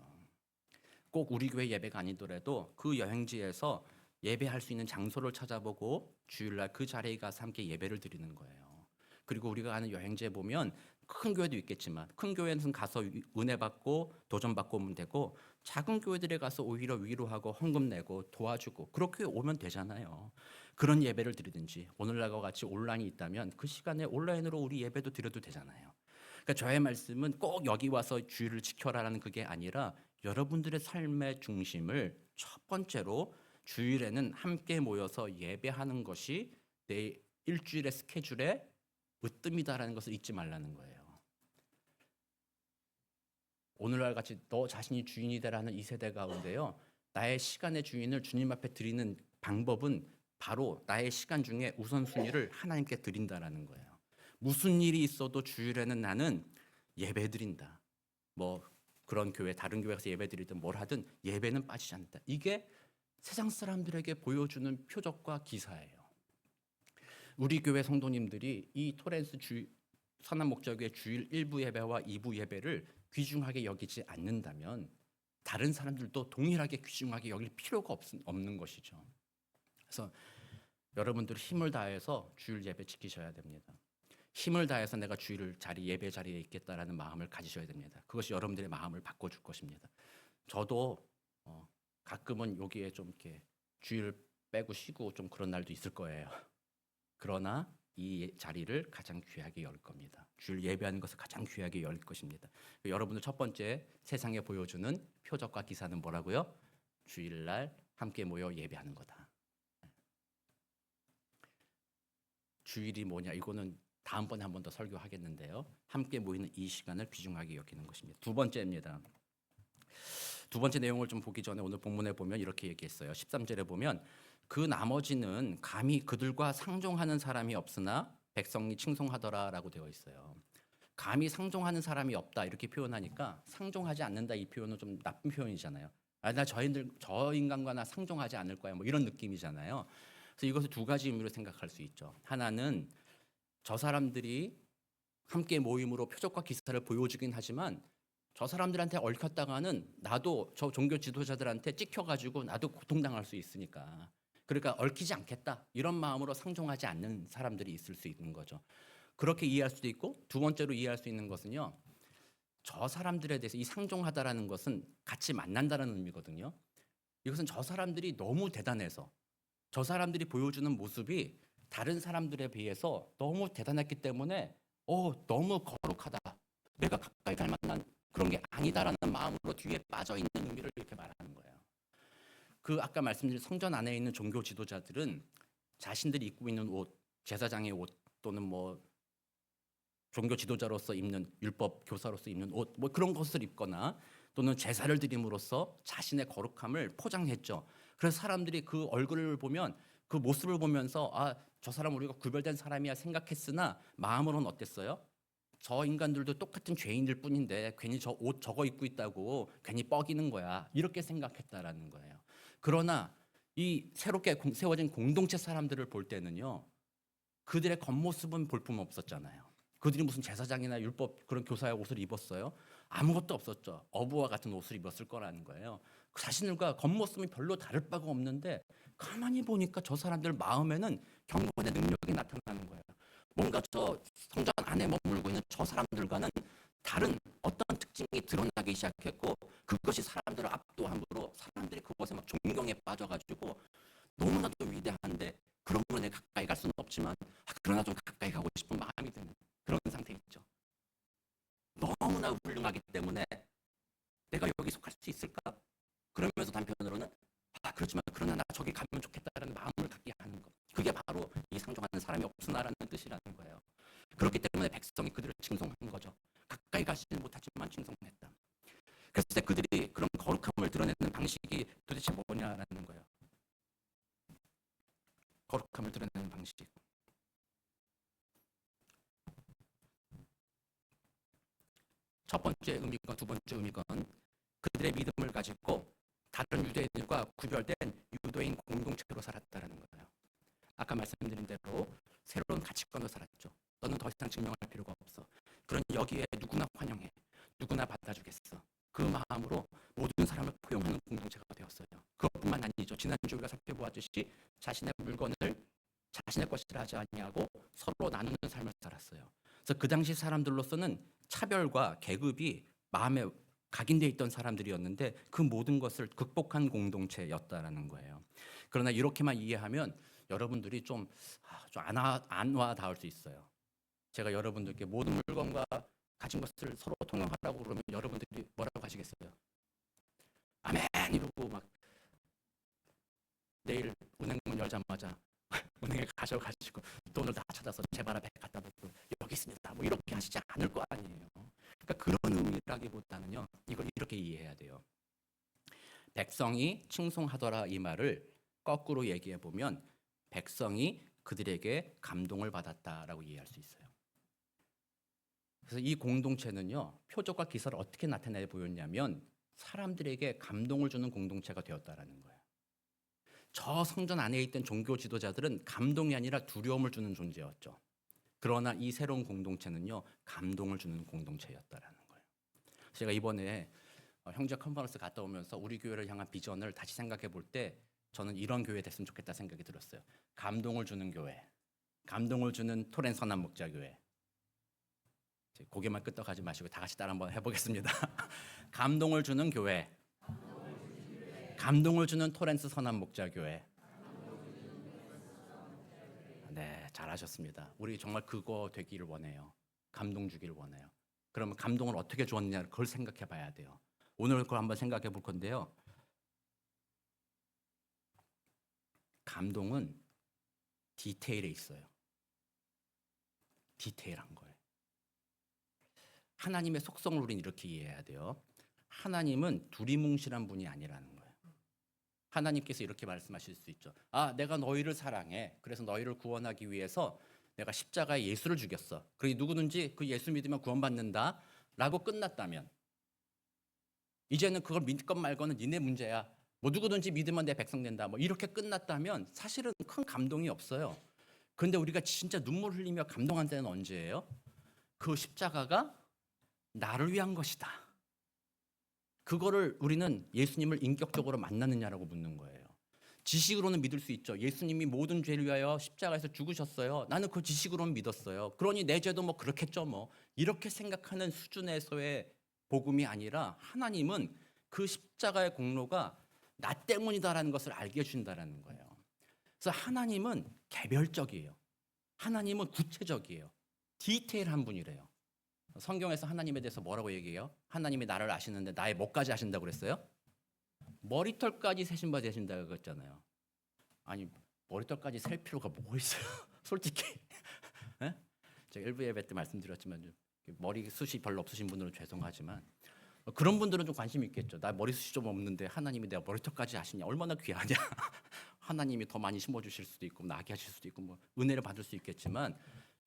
꼭 우리 교회 예배가 아니더라도 그 여행지에서 예배할 수 있는 장소를 찾아보고 주일날 그 자리에 가서 함께 예배를 드리는 거예요. 그리고 우리가 가는 여행지에 보면 큰 교회도 있겠지만 큰 교회는 가서 은혜 받고 도전 받고 오면 되고, 작은 교회들에 가서 오히려 위로하고 헌금 내고 도와주고 그렇게 오면 되잖아요. 그런 예배를 드리든지, 오늘날과 같이 온라인이 있다면 그 시간에 온라인으로 우리 예배도 드려도 되잖아요. 그러니까 저의 말씀은 꼭 여기 와서 주일을 지켜라라는 그게 아니라, 여러분들의 삶의 중심을 첫 번째로 주일에는 함께 모여서 예배하는 것이 내 일주일의 스케줄에 으뜸이다라는 것을 잊지 말라는 거예요. 오늘날 같이 너 자신이 주인이 되라는 이 세대 가운데요, 나의 시간의 주인을 주님 앞에 드리는 방법은 바로 나의 시간 중에 우선순위를 하나님께 드린다라는 거예요. 무슨 일이 있어도 주일에는 나는 예배 드린다. 뭐 그런 교회, 다른 교회 가서 예배 드리든 뭘 하든 예배는 빠지지 않는다. 이게 세상 사람들에게 보여주는 표적과 기사예요. 우리 교회 성도님들이 이 토렌스 선한 목적의 주일 1부 예배와 2부 예배를 귀중하게 여기지 않는다면 다른 사람들도 동일하게 귀중하게 여길 필요가 없는 것이죠. 그래서 여러분들 힘을 다해서 주일 예배 지키셔야 됩니다. 힘을 다해서 내가 주일 예배 자리에 있겠다라는 마음을 가지셔야 됩니다. 그것이 여러분들의 마음을 바꿔줄 것입니다. 저도 가끔은 여기에 좀 이렇게 주일 빼고 쉬고 좀 그런 날도 있을 거예요. 그러나 이 자리를 가장 귀하게 열 겁니다. 주일 예배하는 것을 가장 귀하게 열 것입니다. 여러분들 첫 번째 세상에 보여주는 표적과 기사는 뭐라고요? 주일날 함께 모여 예배하는 거다. 주일이 뭐냐? 이거는 다음번에 한 번 더 설교하겠는데요. 함께 모이는 이 시간을 귀중하게 여기는 것입니다. 두 번째입니다. 두 번째 내용을 좀 보기 전에 오늘 본문에 보면 이렇게 얘기했어요. 13절에 보면 그 나머지는 감히 그들과 상종하는 사람이 없으나 백성이 칭송하더라라고 되어 있어요. 감히 상종하는 사람이 없다 이렇게 표현하니까 상종하지 않는다 이 표현은 좀 나쁜 표현이잖아요. 나 저 인간과 나 상종하지 않을 거야 뭐 이런 느낌이잖아요. 그래서 이것을 두 가지 의미로 생각할 수 있죠. 하나는 저 사람들이 함께 모임으로 표적과 기사를 보여주긴 하지만 저 사람들한테 얽혔다가는 나도 저 종교 지도자들한테 찍혀가지고 나도 고통당할 수 있으니까, 그러니까 얽히지 않겠다 이런 마음으로 상종하지 않는 사람들이 있을 수 있는 거죠. 그렇게 이해할 수도 있고, 두 번째로 이해할 수 있는 것은요, 저 사람들에 대해서 이 상종하다라는 것은 같이 만난다는 의미거든요. 이것은 저 사람들이 너무 대단해서 저 사람들이 보여주는 모습이 다른 사람들에 비해서 너무 대단했기 때문에 너무 거룩하다, 내가 가까이 갈 만한 그런 게 아니다라는 마음으로 뒤에 빠져 있는 의미를 이렇게 말하는 거예요. 그 아까 말씀드린 성전 안에 있는 종교 지도자들은 자신들이 입고 있는 옷, 제사장의 옷 또는 뭐 종교 지도자로서 입는 율법 교사로서 입는 옷 뭐 그런 것을 입거나 또는 제사를 드림으로써 자신의 거룩함을 포장했죠. 그래서 사람들이 그 얼굴을 보면, 그 모습을 보면서 저 사람 우리가 구별된 사람이야 생각했으나 마음으로는 어땠어요? 저 인간들도 똑같은 죄인일 뿐인데 괜히 저 옷 저거 입고 있다고 괜히 뻐기는 거야 이렇게 생각했다라는 거예요. 그러나 이 새롭게 세워진 공동체 사람들을 볼 때는요, 그들의 겉모습은 볼품 없었잖아요. 그들이 무슨 제사장이나 율법 그런 교사의 옷을 입었어요? 아무것도 없었죠. 어부와 같은 옷을 입었을 거라는 거예요. 자신들과 겉모습이 별로 다를 바가 없는데 가만히 보니까 저 사람들 마음에는 경건의 능력이 나타나는 거예요. 뭔가 저 성전 안에 머물고 있는 저 사람들과는 다른 어떤 특징이 드러나기 시작했고, 그것이 사람들을 압도함으로 사람들이 그것에 막 존경에 빠져가지고 너무나도 위대한데 그런 분에 가까이 갈 수는 없지만 그러나 좀 가까이 가고 싶은 마음이 드는 그런 상태 있죠. 너무나 훌륭하기 때문에 내가 여기 속할 수 있을까? 그러면서 한편으로는 그렇지만 그러나 나 저기 가면 좋겠다라는 마음을 갖게 하는 것, 그게 바로 이 상종하는 사람이 없으나라는 뜻이라는 거예요. 그렇기 때문에 백성이 그들을 칭송한 거죠. 가까이 가지는 못하지만 칭송했다. 그래서 그들이 그런 거룩함을 드러내는 방식이 도대체 뭐냐라는 거예요. 거룩함을 드러내는 방식. 첫 번째 의미건 두 번째 의미건 그들의 믿음을 가지고 다른 유대인들과 구별된 유대인 공동체로 살았다라는 거예요. 아까 말씀드린 대로 새로운 가치관으로 살았죠. 너는 더 이상 증명할 필요가 없어. 그런 여기에 누구나 환영해. 누구나 받아주겠어. 그 마음으로 모든 사람을 포용하는 공동체가 되었어요. 그것뿐만 아니죠. 지난주 우리가 살펴보았듯이 자신의 물건을 자신의 것이라 하지 아니하고 서로 나누는 삶을 살았어요. 그래서 그 당시 사람들로서는 차별과 계급이 마음에 각인돼 있던 사람들이었는데 그 모든 것을 극복한 공동체였다라는 거예요. 그러나 이렇게만 이해하면 여러분들이 좀 안 와닿을 수 있어요. 제가 여러분들께 모든 물건과 가진 것을 서로 통용하라고 그러면 여러분들이 뭐라고 하시겠어요? 아멘 이러고 막 내일 은행문 열자마자 은행에 가셔가지고 돈을 다 찾아서 제발 앞에 갖다 놓고 여기 있습니다. 뭐 이렇게 하시지 않을 거 아니에요. 그러니까 그런 의미라기보다는요. 이걸 이렇게 이해해야 돼요. 백성이 칭송하더라 이 말을 거꾸로 얘기해 보면 백성이 그들에게 감동을 받았다라고 이해할 수 있어요. 그래서 이 공동체는요. 표적과 기사를 어떻게 나타내 보였냐면 사람들에게 감동을 주는 공동체가 되었다라는 거예요. 저 성전 안에 있던 종교 지도자들은 감동이 아니라 두려움을 주는 존재였죠. 그러나 이 새로운 공동체는요. 감동을 주는 공동체였다라는 거예요. 제가 이번에 형제 컨퍼런스 갔다 오면서 우리 교회를 향한 비전을 다시 생각해 볼 때 저는 이런 교회 됐으면 좋겠다 생각이 들었어요. 감동을 주는 교회, 감동을 주는 토렌 선한 목자 교회. 고개만 끄덕하지 마시고 다 같이 따라 한번 해보겠습니다. 감동을 주는 교회, 감동을 주는 토렌스 선한 목자 교회. 네, 잘하셨습니다. 우리 정말 그거 되기를 원해요. 감동 주기를 원해요. 그러면 감동을 어떻게 주었느냐 그걸 생각해 봐야 돼요. 오늘 그걸 한번 생각해 볼 건데요. 감동은 디테일에 있어요. 디테일한 거예요. 하나님의 속성을 우리는 이렇게 이해해야 돼요. 하나님은 두리뭉실한 분이 아니라는 거예요. 하나님께서 이렇게 말씀하실 수 있죠. 내가 너희를 사랑해. 그래서 너희를 구원하기 위해서 내가 십자가에 예수를 죽였어. 그러니 누구든지 그 예수 믿으면 구원받는다 라고 끝났다면 이제는 그걸 믿건 말건은 니네 문제야. 뭐 누구든지 믿으면 내 백성 된다. 뭐 이렇게 끝났다면 사실은 큰 감동이 없어요. 그런데 우리가 진짜 눈물 흘리며 감동한 때는 언제예요? 그 십자가가 나를 위한 것이다. 그거를 우리는 예수님을 인격적으로 만나느냐라고 묻는 거예요. 지식으로는 믿을 수 있죠. 예수님이 모든 죄를 위하여 십자가에서 죽으셨어요. 나는 그 지식으로는 믿었어요. 그러니 내 죄도 뭐 그렇겠죠 뭐. 이렇게 생각하는 수준에서의 복음이 아니라 하나님은 그 십자가의 공로가 나 때문이다라는 것을 알게 해준다라는 거예요. 그래서 하나님은 개별적이에요. 하나님은 구체적이에요. 디테일한 분이래요. 성경에서 하나님에 대해서 뭐라고 얘기해요? 하나님이 나를 아시는데 나의 뭐까지 아신다고 그랬어요? 머리털까지 세신 바 되신다고 그랬잖아요. 아니 머리털까지 셀 필요가 뭐 있어요? 솔직히 예? 제가 일부 예배 때 말씀드렸지만 머리숱이 별로 없으신 분들은 죄송하지만 그런 분들은 좀 관심 있겠죠. 나 머리숱이 좀 없는데 하나님이 내가 머리털까지 아시냐? 얼마나 귀하냐? 하나님이 더 많이 심어주실 수도 있고 나게 하실 수도 있고 뭐 은혜를 받을 수 있겠지만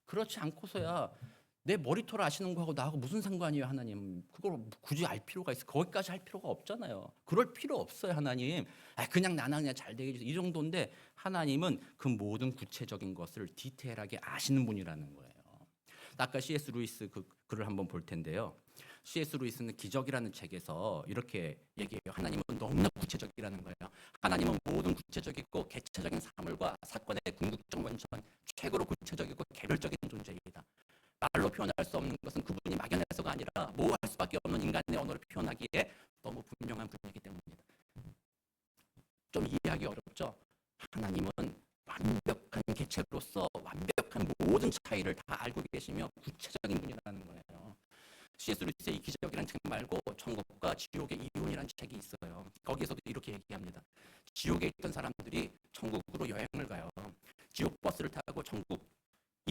그렇지 않고서야 내 머리털 아시는 거하고 나하고 무슨 상관이에요, 하나님? 그걸 굳이 알 필요가 있어? 거기까지 할 필요가 없잖아요. 그럴 필요 없어요, 하나님. 그냥 나나 그냥 잘 되게 해주세요. 이 정도인데 하나님은 그 모든 구체적인 것을 디테일하게 아시는 분이라는 거예요. 아까 C.S. 루이스 그 글을 한번 볼 텐데요. C.S. 루이스는 기적이라는 책에서 이렇게 얘기해요. 하나님은 너무나 구체적이라는 거예요. 하나님은 모든 구체적이고 개체적인 사물과 사건의 궁극적 원천, 최고로 구체적이고 개별적인 존재이다. 말로 표현할 수 없는 것은 그분이 막연해서가 아니라 모호할 수밖에 없는 인간의 언어를 표현하기에 너무 분명한 분이기 때문이다. 좀 이해하기 어렵죠? 하나님은 완벽한 개체로서 완벽한 모든 차이를 다 알고 계시며 구체적인 분이라는 거예요. C.S. 루이스의 이 기적이라는 책 말고 천국과 지옥의 이혼이라는 책이 있어요. 거기에서도 이렇게 얘기합니다. 지옥에 있던 사람들이 천국으로 여행을 가요. 지옥 버스를 타고 천국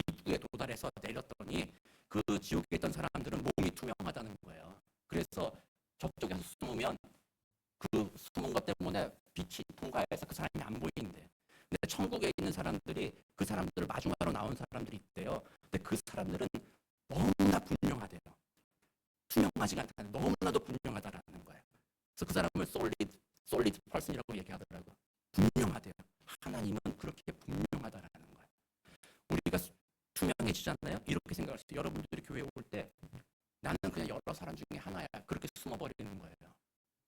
입구에 도달해서 내렸더니 그 지옥에 있던 사람들은 몸이 투명하다는 거예요. 그래서 저쪽에서 숨으면 그 숨은 것 때문에 빛이 통과해서 그 사람이 안 보이는데 근데 천국에 있는 사람들이 그 사람들을 마중하러 나온 사람들이 있대요. 근데 그 사람들은 너무나 분명하대요. 투명한 이상하지가 않다. 너무나도 분명하다라는 거예요. 그래서 그 사람을 솔리드 퍼슨이라고 얘기하더라고요. 분명하대요. 하나님은 그렇게 분명하다라는 거예요. 우리가 투명해지잖아요. 이렇게 생각할 수 있어요. 여러분들이 교회에 올 때 나는 그냥 여러 사람 중에 하나야. 그렇게 숨어버리는 거예요.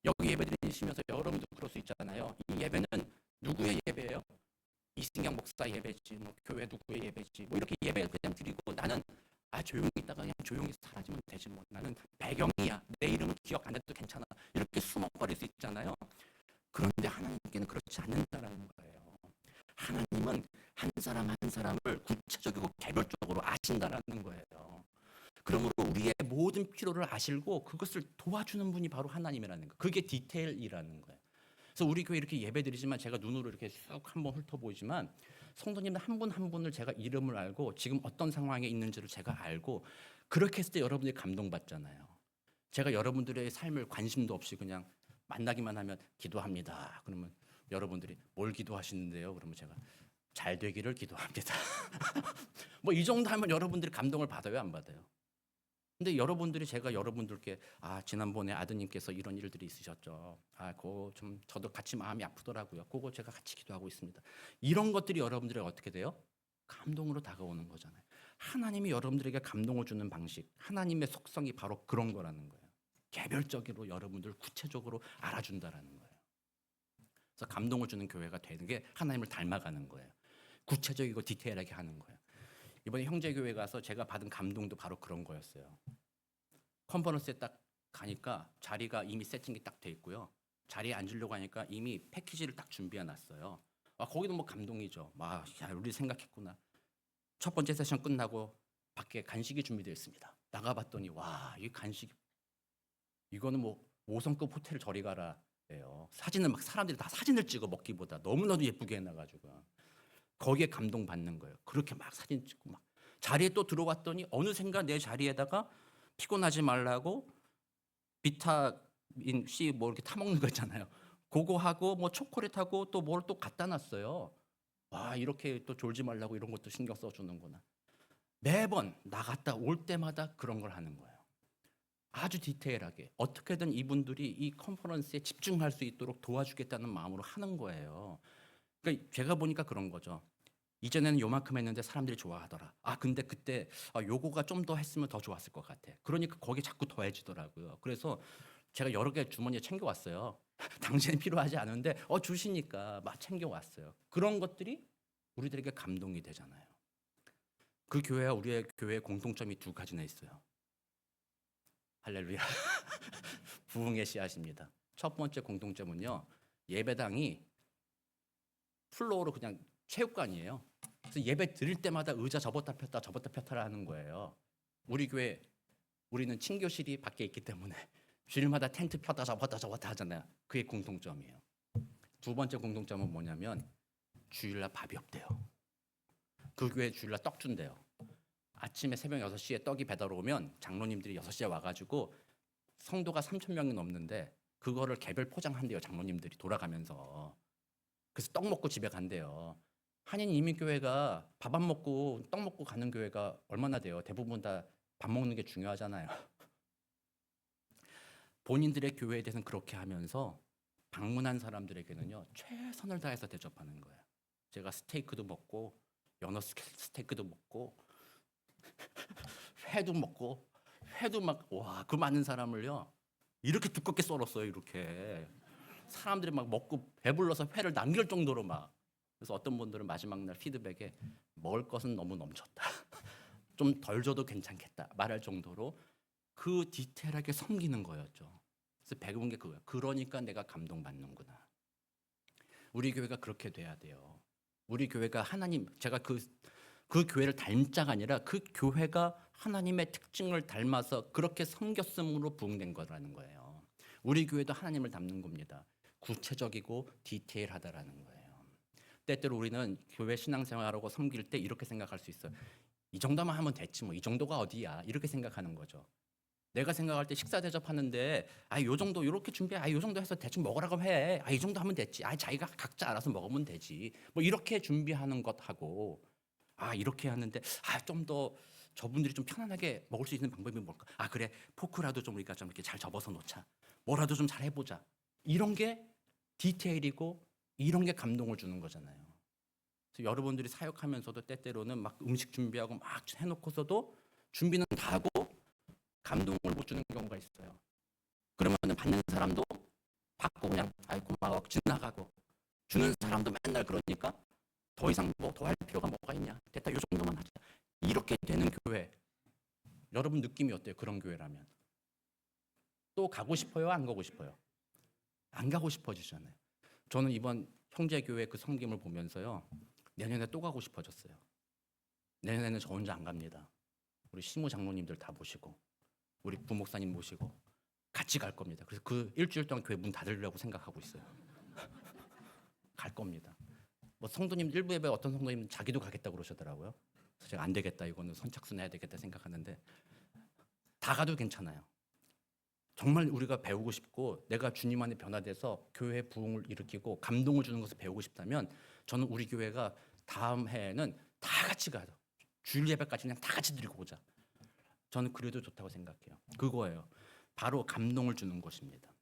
여기 예배 드리시면서 여러분도 그럴 수 있잖아요. 이 예배는 누구의 예배예요? 이승경 목사 예배지, 뭐 교회 누구의 예배지, 뭐 이렇게 예배를 그냥 드리고 나는 조용히 있다가 그냥 조용히 사라지면 되지 뭐. 나는 배경이야. 내 이름은 기억 안 해도 괜찮아. 이렇게 숨어버릴 수 있잖아요. 그런데 하나님께는 그렇지 않는다라는 거예요. 하나님은 한 사람 한 사람을 구체적이고 개별적으로 아신다라는 거예요. 그러므로 우리의 모든 필요를 아시고 그것을 도와주는 분이 바로 하나님이라는 거. 그게 디테일이라는 거예요. 그래서 우리 교회 이렇게 예배드리지만 제가 눈으로 이렇게 쑥 한번 훑어보지만 성도님들 한 분 한 분을 제가 이름을 알고 지금 어떤 상황에 있는지를 제가 알고 그렇게 했을 때 여러분들이 감동받잖아요. 제가 여러분들의 삶을 관심도 없이 그냥 만나기만 하면 기도합니다. 그러면 여러분들이 뭘 기도하시는데요? 그러면 제가 잘 되기를 기도합니다. 뭐 이 정도 하면 여러분들이 감동을 받아요, 안 받아요? 근데 여러분들이 제가 여러분들께 지난번에 아드님께서 이런 일들이 있으셨죠. 그거 좀 저도 같이 마음이 아프더라고요. 그거 제가 같이 기도하고 있습니다. 이런 것들이 여러분들에게 어떻게 돼요? 감동으로 다가오는 거잖아요. 하나님이 여러분들에게 감동을 주는 방식, 하나님의 속성이 바로 그런 거라는 거예요. 개별적으로 여러분들 구체적으로 알아준다라는 거예요. 그래서 감동을 주는 교회가 되는 게 하나님을 닮아가는 거예요. 구체적이고 디테일하게 하는 거예요. 이번에 형제교회 가서 제가 받은 감동도 바로 그런 거였어요. 컨퍼런스에 딱 가니까 자리가 이미 세팅이 딱 돼 있고요. 자리에 앉으려고 하니까 이미 패키지를 딱 준비해 놨어요. 거기도 뭐 감동이죠. 우리 생각했구나. 첫 번째 세션 끝나고 밖에 간식이 준비되어 있습니다. 나가봤더니 이 간식 이거는 뭐 5성급 호텔 저리 가라예요. 사진을 막 사람들이 다 사진을 찍어 먹기보다 너무나도 예쁘게 해놔가지고 거기에 감동받는 거예요. 그렇게 막 사진 찍고 막 자리에 또 들어왔더니 어느샌가 내 자리에다가 피곤하지 말라고 비타민 C 뭐 이렇게 타먹는 거 있잖아요. 그거 하고 뭐 초콜릿하고 또 뭘 또 갖다 놨어요. 이렇게 또 졸지 말라고 이런 것도 신경 써주는구나. 매번 나갔다 올 때마다 그런 걸 하는 거예요. 아주 디테일하게 어떻게든 이분들이 이 컨퍼런스에 집중할 수 있도록 도와주겠다는 마음으로 하는 거예요. 그러니까 제가 보니까 그런 거죠. 이전에는 요만큼 했는데 사람들이 좋아하더라. 근데 그때 요거가 좀 더 했으면 더 좋았을 것 같아. 그러니까 거기 자꾸 더해지더라고요. 그래서 제가 여러 개 주머니에 챙겨왔어요. 당신이 필요하지 않은데 주시니까 막 챙겨왔어요. 그런 것들이 우리들에게 감동이 되잖아요. 그 교회와 우리의 교회의 공통점이 두 가지나 있어요. 할렐루야. 부흥의 씨앗입니다. 첫 번째 공통점은요. 예배당이 플로어로 그냥 체육관이에요. 그래서 예배 드릴 때마다 의자 접었다 폈다 하는 거예요. 우리 교회 우리는 친교실이 밖에 있기 때문에 주일마다 텐트 폈다 접었다 하잖아요. 그게 공통점이에요. 두 번째 공통점은 뭐냐면 주일날 밥이 없대요. 그 교회 주일날 떡 준대요. 아침에 새벽 6시에 떡이 배달 오면 장로님들이 6시에 와가지고 성도가 3,000명이 넘는데 그거를 개별 포장한대요. 장로님들이 돌아가면서. 그래서 떡 먹고 집에 간대요. 한인 이민교회가 밥 안 먹고 떡 먹고 가는 교회가 얼마나 돼요? 대부분 다 밥 먹는 게 중요하잖아요. 본인들의 교회에 대해서는 그렇게 하면서 방문한 사람들에게는요 최선을 다해서 대접하는 거예요. 제가 스테이크도 먹고 연어 스테이크도 먹고 회도 먹고 회도 막 그 많은 사람을요 이렇게 두껍게 썰었어요. 이렇게 사람들이 막 먹고 배불러서 회를 남길 정도로 막. 그래서 어떤 분들은 마지막 날 피드백에 먹을 것은 너무 넘쳤다. 좀 덜 줘도 괜찮겠다 말할 정도로 그 디테일하게 섬기는 거였죠. 그래서 배운 게 그거예요. 그러니까 내가 감동받는구나. 우리 교회가 그렇게 돼야 돼요. 우리 교회가 하나님, 제가 그 교회를 닮자가 아니라 그 교회가 하나님의 특징을 닮아서 그렇게 섬겼음으로 부흥된 거라는 거예요. 우리 교회도 하나님을 닮는 겁니다. 구체적이고 디테일하다라는 거예요. 때때로 우리는 교회 신앙생활하고 섬길 때 이렇게 생각할 수 있어요. 이 정도만 하면 됐지 뭐. 이 정도가 어디야. 이렇게 생각하는 거죠. 내가 생각할 때 식사 대접하는데 요 정도 이렇게 준비해. 요 정도 해서 대충 먹으라고 해. 이 정도 하면 됐지. 자기가 각자 알아서 먹으면 되지. 뭐 이렇게 준비하는 것하고 이렇게 하는데 좀 더 저분들이 좀 편안하게 먹을 수 있는 방법이 뭘까? 아 그래, 포크라도 좀 우리가 좀 이렇게 잘 접어서 놓자. 뭐라도 좀 잘 해보자. 이런 게 디테일이고 이런 게 감동을 주는 거잖아요. 그래서 여러분들이 사역하면서도 때때로는 막 음식 준비하고 막 해놓고서도 준비는 다 하고 감동을 못 주는 경우가 있어요. 그러면 받는 사람도 받고 그냥 아이 고마워 지나가고, 주는 사람도 맨날 그러니까 더 이상 뭐 더 할 필요가 뭐가 있냐, 됐다 요 정도만 하자, 이렇게 되는 교회, 여러분 느낌이 어때요? 그런 교회라면 또 가고 싶어요? 안 가고 싶어요? 안 가고 싶어지잖아요. 저는 이번 형제교회 그 섬김을 보면서요, 내년에 또 가고 싶어졌어요. 내년에는 저 혼자 안 갑니다. 우리 시무 장로님들 다 모시고 우리 부목사님 모시고 같이 갈 겁니다. 그래서 그 일주일 동안 교회 문 닫으려고 생각하고 있어요. 갈 겁니다. 뭐 성도님 일부 예배 어떤 성도님 자기도 가겠다고 그러시더라고요. 그래서 제가 안 되겠다, 이거는 선착순 해야 되겠다 생각하는데 다 가도 괜찮아요. 정말 우리가 배우고 싶고 내가 주님 안에 변화돼서 교회 부흥을 일으키고 감동을 주는 것을 배우고 싶다면 저는 우리 교회가 다음 해에는 다 같이 가요. 주일 예배까지 그냥 다 같이 드리고 오자. 저는 그래도 좋다고 생각해요. 그거예요. 바로 감동을 주는 것입니다.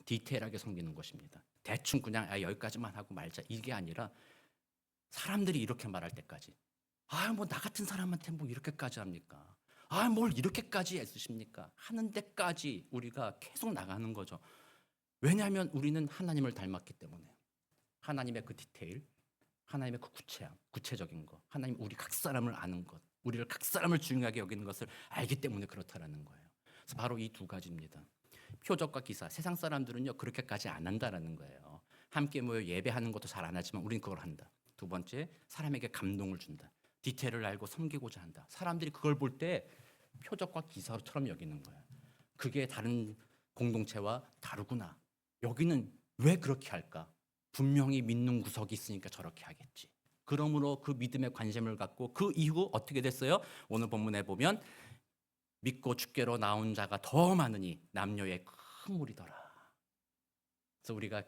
디테일하게 섬기는 것입니다. 대충 그냥 여기까지만 하고 말자, 이게 아니라 사람들이 이렇게 말할 때까지, 뭐 나 같은 사람한테 뭐 이렇게까지 합니까? 뭘 이렇게까지 애쓰십니까? 하는 데까지 우리가 계속 나가는 거죠. 왜냐하면 우리는 하나님을 닮았기 때문에. 하나님의 그 디테일, 하나님의 그 구체적인 것, 하나님 우리 각 사람을 아는 것, 우리를 각 사람을 중요하게 여기는 것을 알기 때문에 그렇다라는 거예요. 그래서 바로 이 두 가지입니다. 표적과 기사, 세상 사람들은요 그렇게까지 안 한다라는 거예요. 함께 모여 예배하는 것도 잘 안 하지만 우리는 그걸 한다. 두 번째, 사람에게 감동을 준다. 디테일을 알고 섬기고자 한다. 사람들이 그걸 볼 때 표적과 기사처럼 여기는 거예요. 그게 다른 공동체와 다르구나. 여기는 왜 그렇게 할까? 분명히 믿는 구석이 있으니까 저렇게 하겠지. 그러므로 그 믿음에 관심을 갖고 그 이후 어떻게 됐어요? 오늘 본문에 보면 믿고 주께로 나온 자가 더 많으니 남녀의 큰 무리더라. 그래서 우리가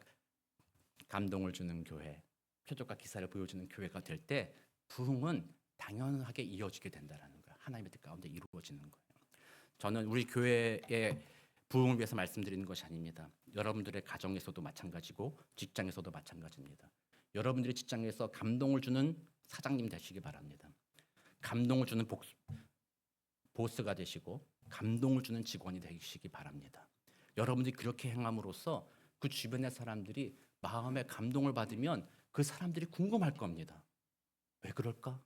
감동을 주는 교회, 표적과 기사를 보여주는 교회가 될 때 부흥은 당연하게 이어지게 된다는 거예요. 하나님의 뜻 가운데 이루어지는 거예요. 저는 우리 교회의 부흥을 위해서 말씀드리는 것이 아닙니다. 여러분들의 가정에서도 마찬가지고 직장에서도 마찬가지입니다. 여러분들이 직장에서 감동을 주는 사장님 되시기 바랍니다. 감동을 주는 보스가 되시고 감동을 주는 직원이 되시기 바랍니다. 여러분들이 그렇게 행함으로써 그 주변의 사람들이 마음에 감동을 받으면 그 사람들이 궁금할 겁니다. 왜 그럴까?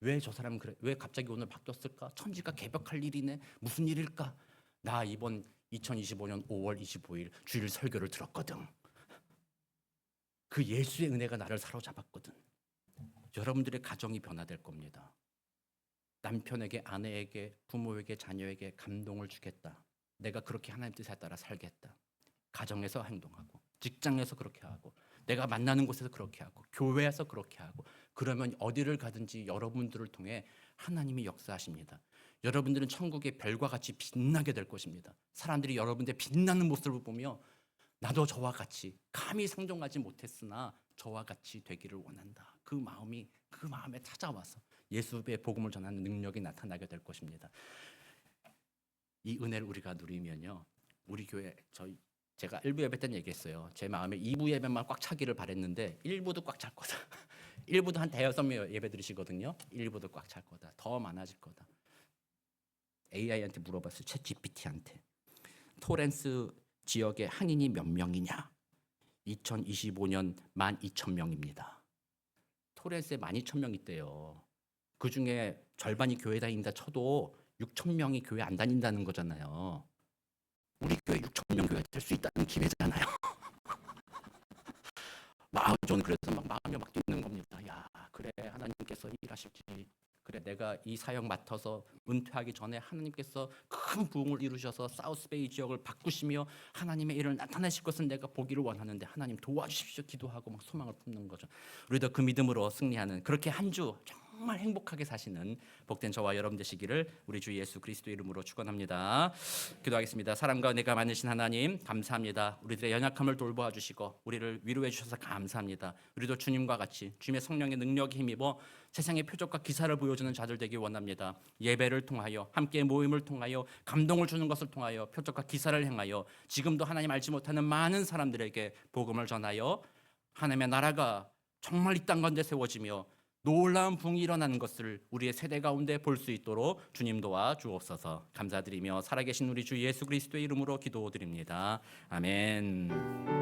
왜 저 사람은 그래? 왜 갑자기 오늘 바뀌었을까? 천지가 개벽할 일이네. 무슨 일일까? 나 이번 2025년 5월 25일 주일 설교를 들었거든. 그 예수의 은혜가 나를 사로잡았거든. 여러분들의 가정이 변화될 겁니다. 남편에게, 아내에게, 부모에게, 자녀에게 감동을 주겠다. 내가 그렇게 하나님 뜻에 따라 살겠다. 가정에서 행동하고, 직장에서 그렇게 하고, 내가 만나는 곳에서 그렇게 하고, 교회에서 그렇게 하고, 그러면 어디를 가든지 여러분들을 통해 하나님이 역사하십니다. 여러분들은 천국의 별과 같이 빛나게 될 것입니다. 사람들이 여러분들의 빛나는 모습을 보며 나도 저와 같이, 감히 상종하지 못했으나 저와 같이 되기를 원한다. 그 마음에 찾아와서 예수의 복음을 전하는 능력이 나타나게 될 것입니다. 이 은혜를 우리가 누리면요, 우리 교회, 제가 1부 예배 때는 얘기했어요. 제 마음에 2부 예배만 꽉 차기를 바랬는데 1부도 꽉 찰 거다. 1부도 한 대여섯 명 예배 드리시거든요. 1부도 꽉 찰 거다. 더 많아질 거다. AI한테 물어봤어요. 챗 GPT한테. 토렌스 지역의 한인이 몇 명이냐? 2025년 12,000명입니다. 토렌스에 12,000명 있대요. 그중에 절반이 교회 다닌다 쳐도 6,000명이 교회 안 다닌다는 거잖아요. 우리 교회 6,000명 교회 될 수 있다는 기회잖아요. 저는 그래서 마음이 막 뛰는 겁니다. 야, 그래, 하나님께서 일하실지. 그래, 내가 이 사역 맡아서 은퇴하기 전에 하나님께서 큰 부흥을 이루셔서 사우스베이 지역을 바꾸시며 하나님의 일을 나타내실 것은 내가 보기를 원하는데 하나님 도와주십시오 기도하고 막 소망을 품는 거죠. 우리도 그 믿음으로 승리하는, 그렇게 한 주 정말 행복하게 사시는 복된 저와 여러분 되시기를 우리 주 예수 그리스도 이름으로 축원합니다. 기도하겠습니다. 사랑과 은혜가 많으신 하나님 감사합니다. 우리들의 연약함을 돌보아 주시고 우리를 위로해 주셔서 감사합니다. 우리도 주님과 같이 주님의 성령의 능력에 힘입어 세상의 표적과 기사를 보여주는 자들 되기 원합니다. 예배를 통하여 함께 모임을 통하여 감동을 주는 것을 통하여 표적과 기사를 행하여 지금도 하나님 알지 못하는 많은 사람들에게 복음을 전하여 하나님의 나라가 정말 이 땅 가운데 세워지며 놀라운 붕이 일어나는 것을 우리의 세대 가운데 볼 수 있도록 주님 도와 주옵소서. 감사드리며 살아계신 우리 주 예수 그리스도의 이름으로 기도드립니다. 아멘.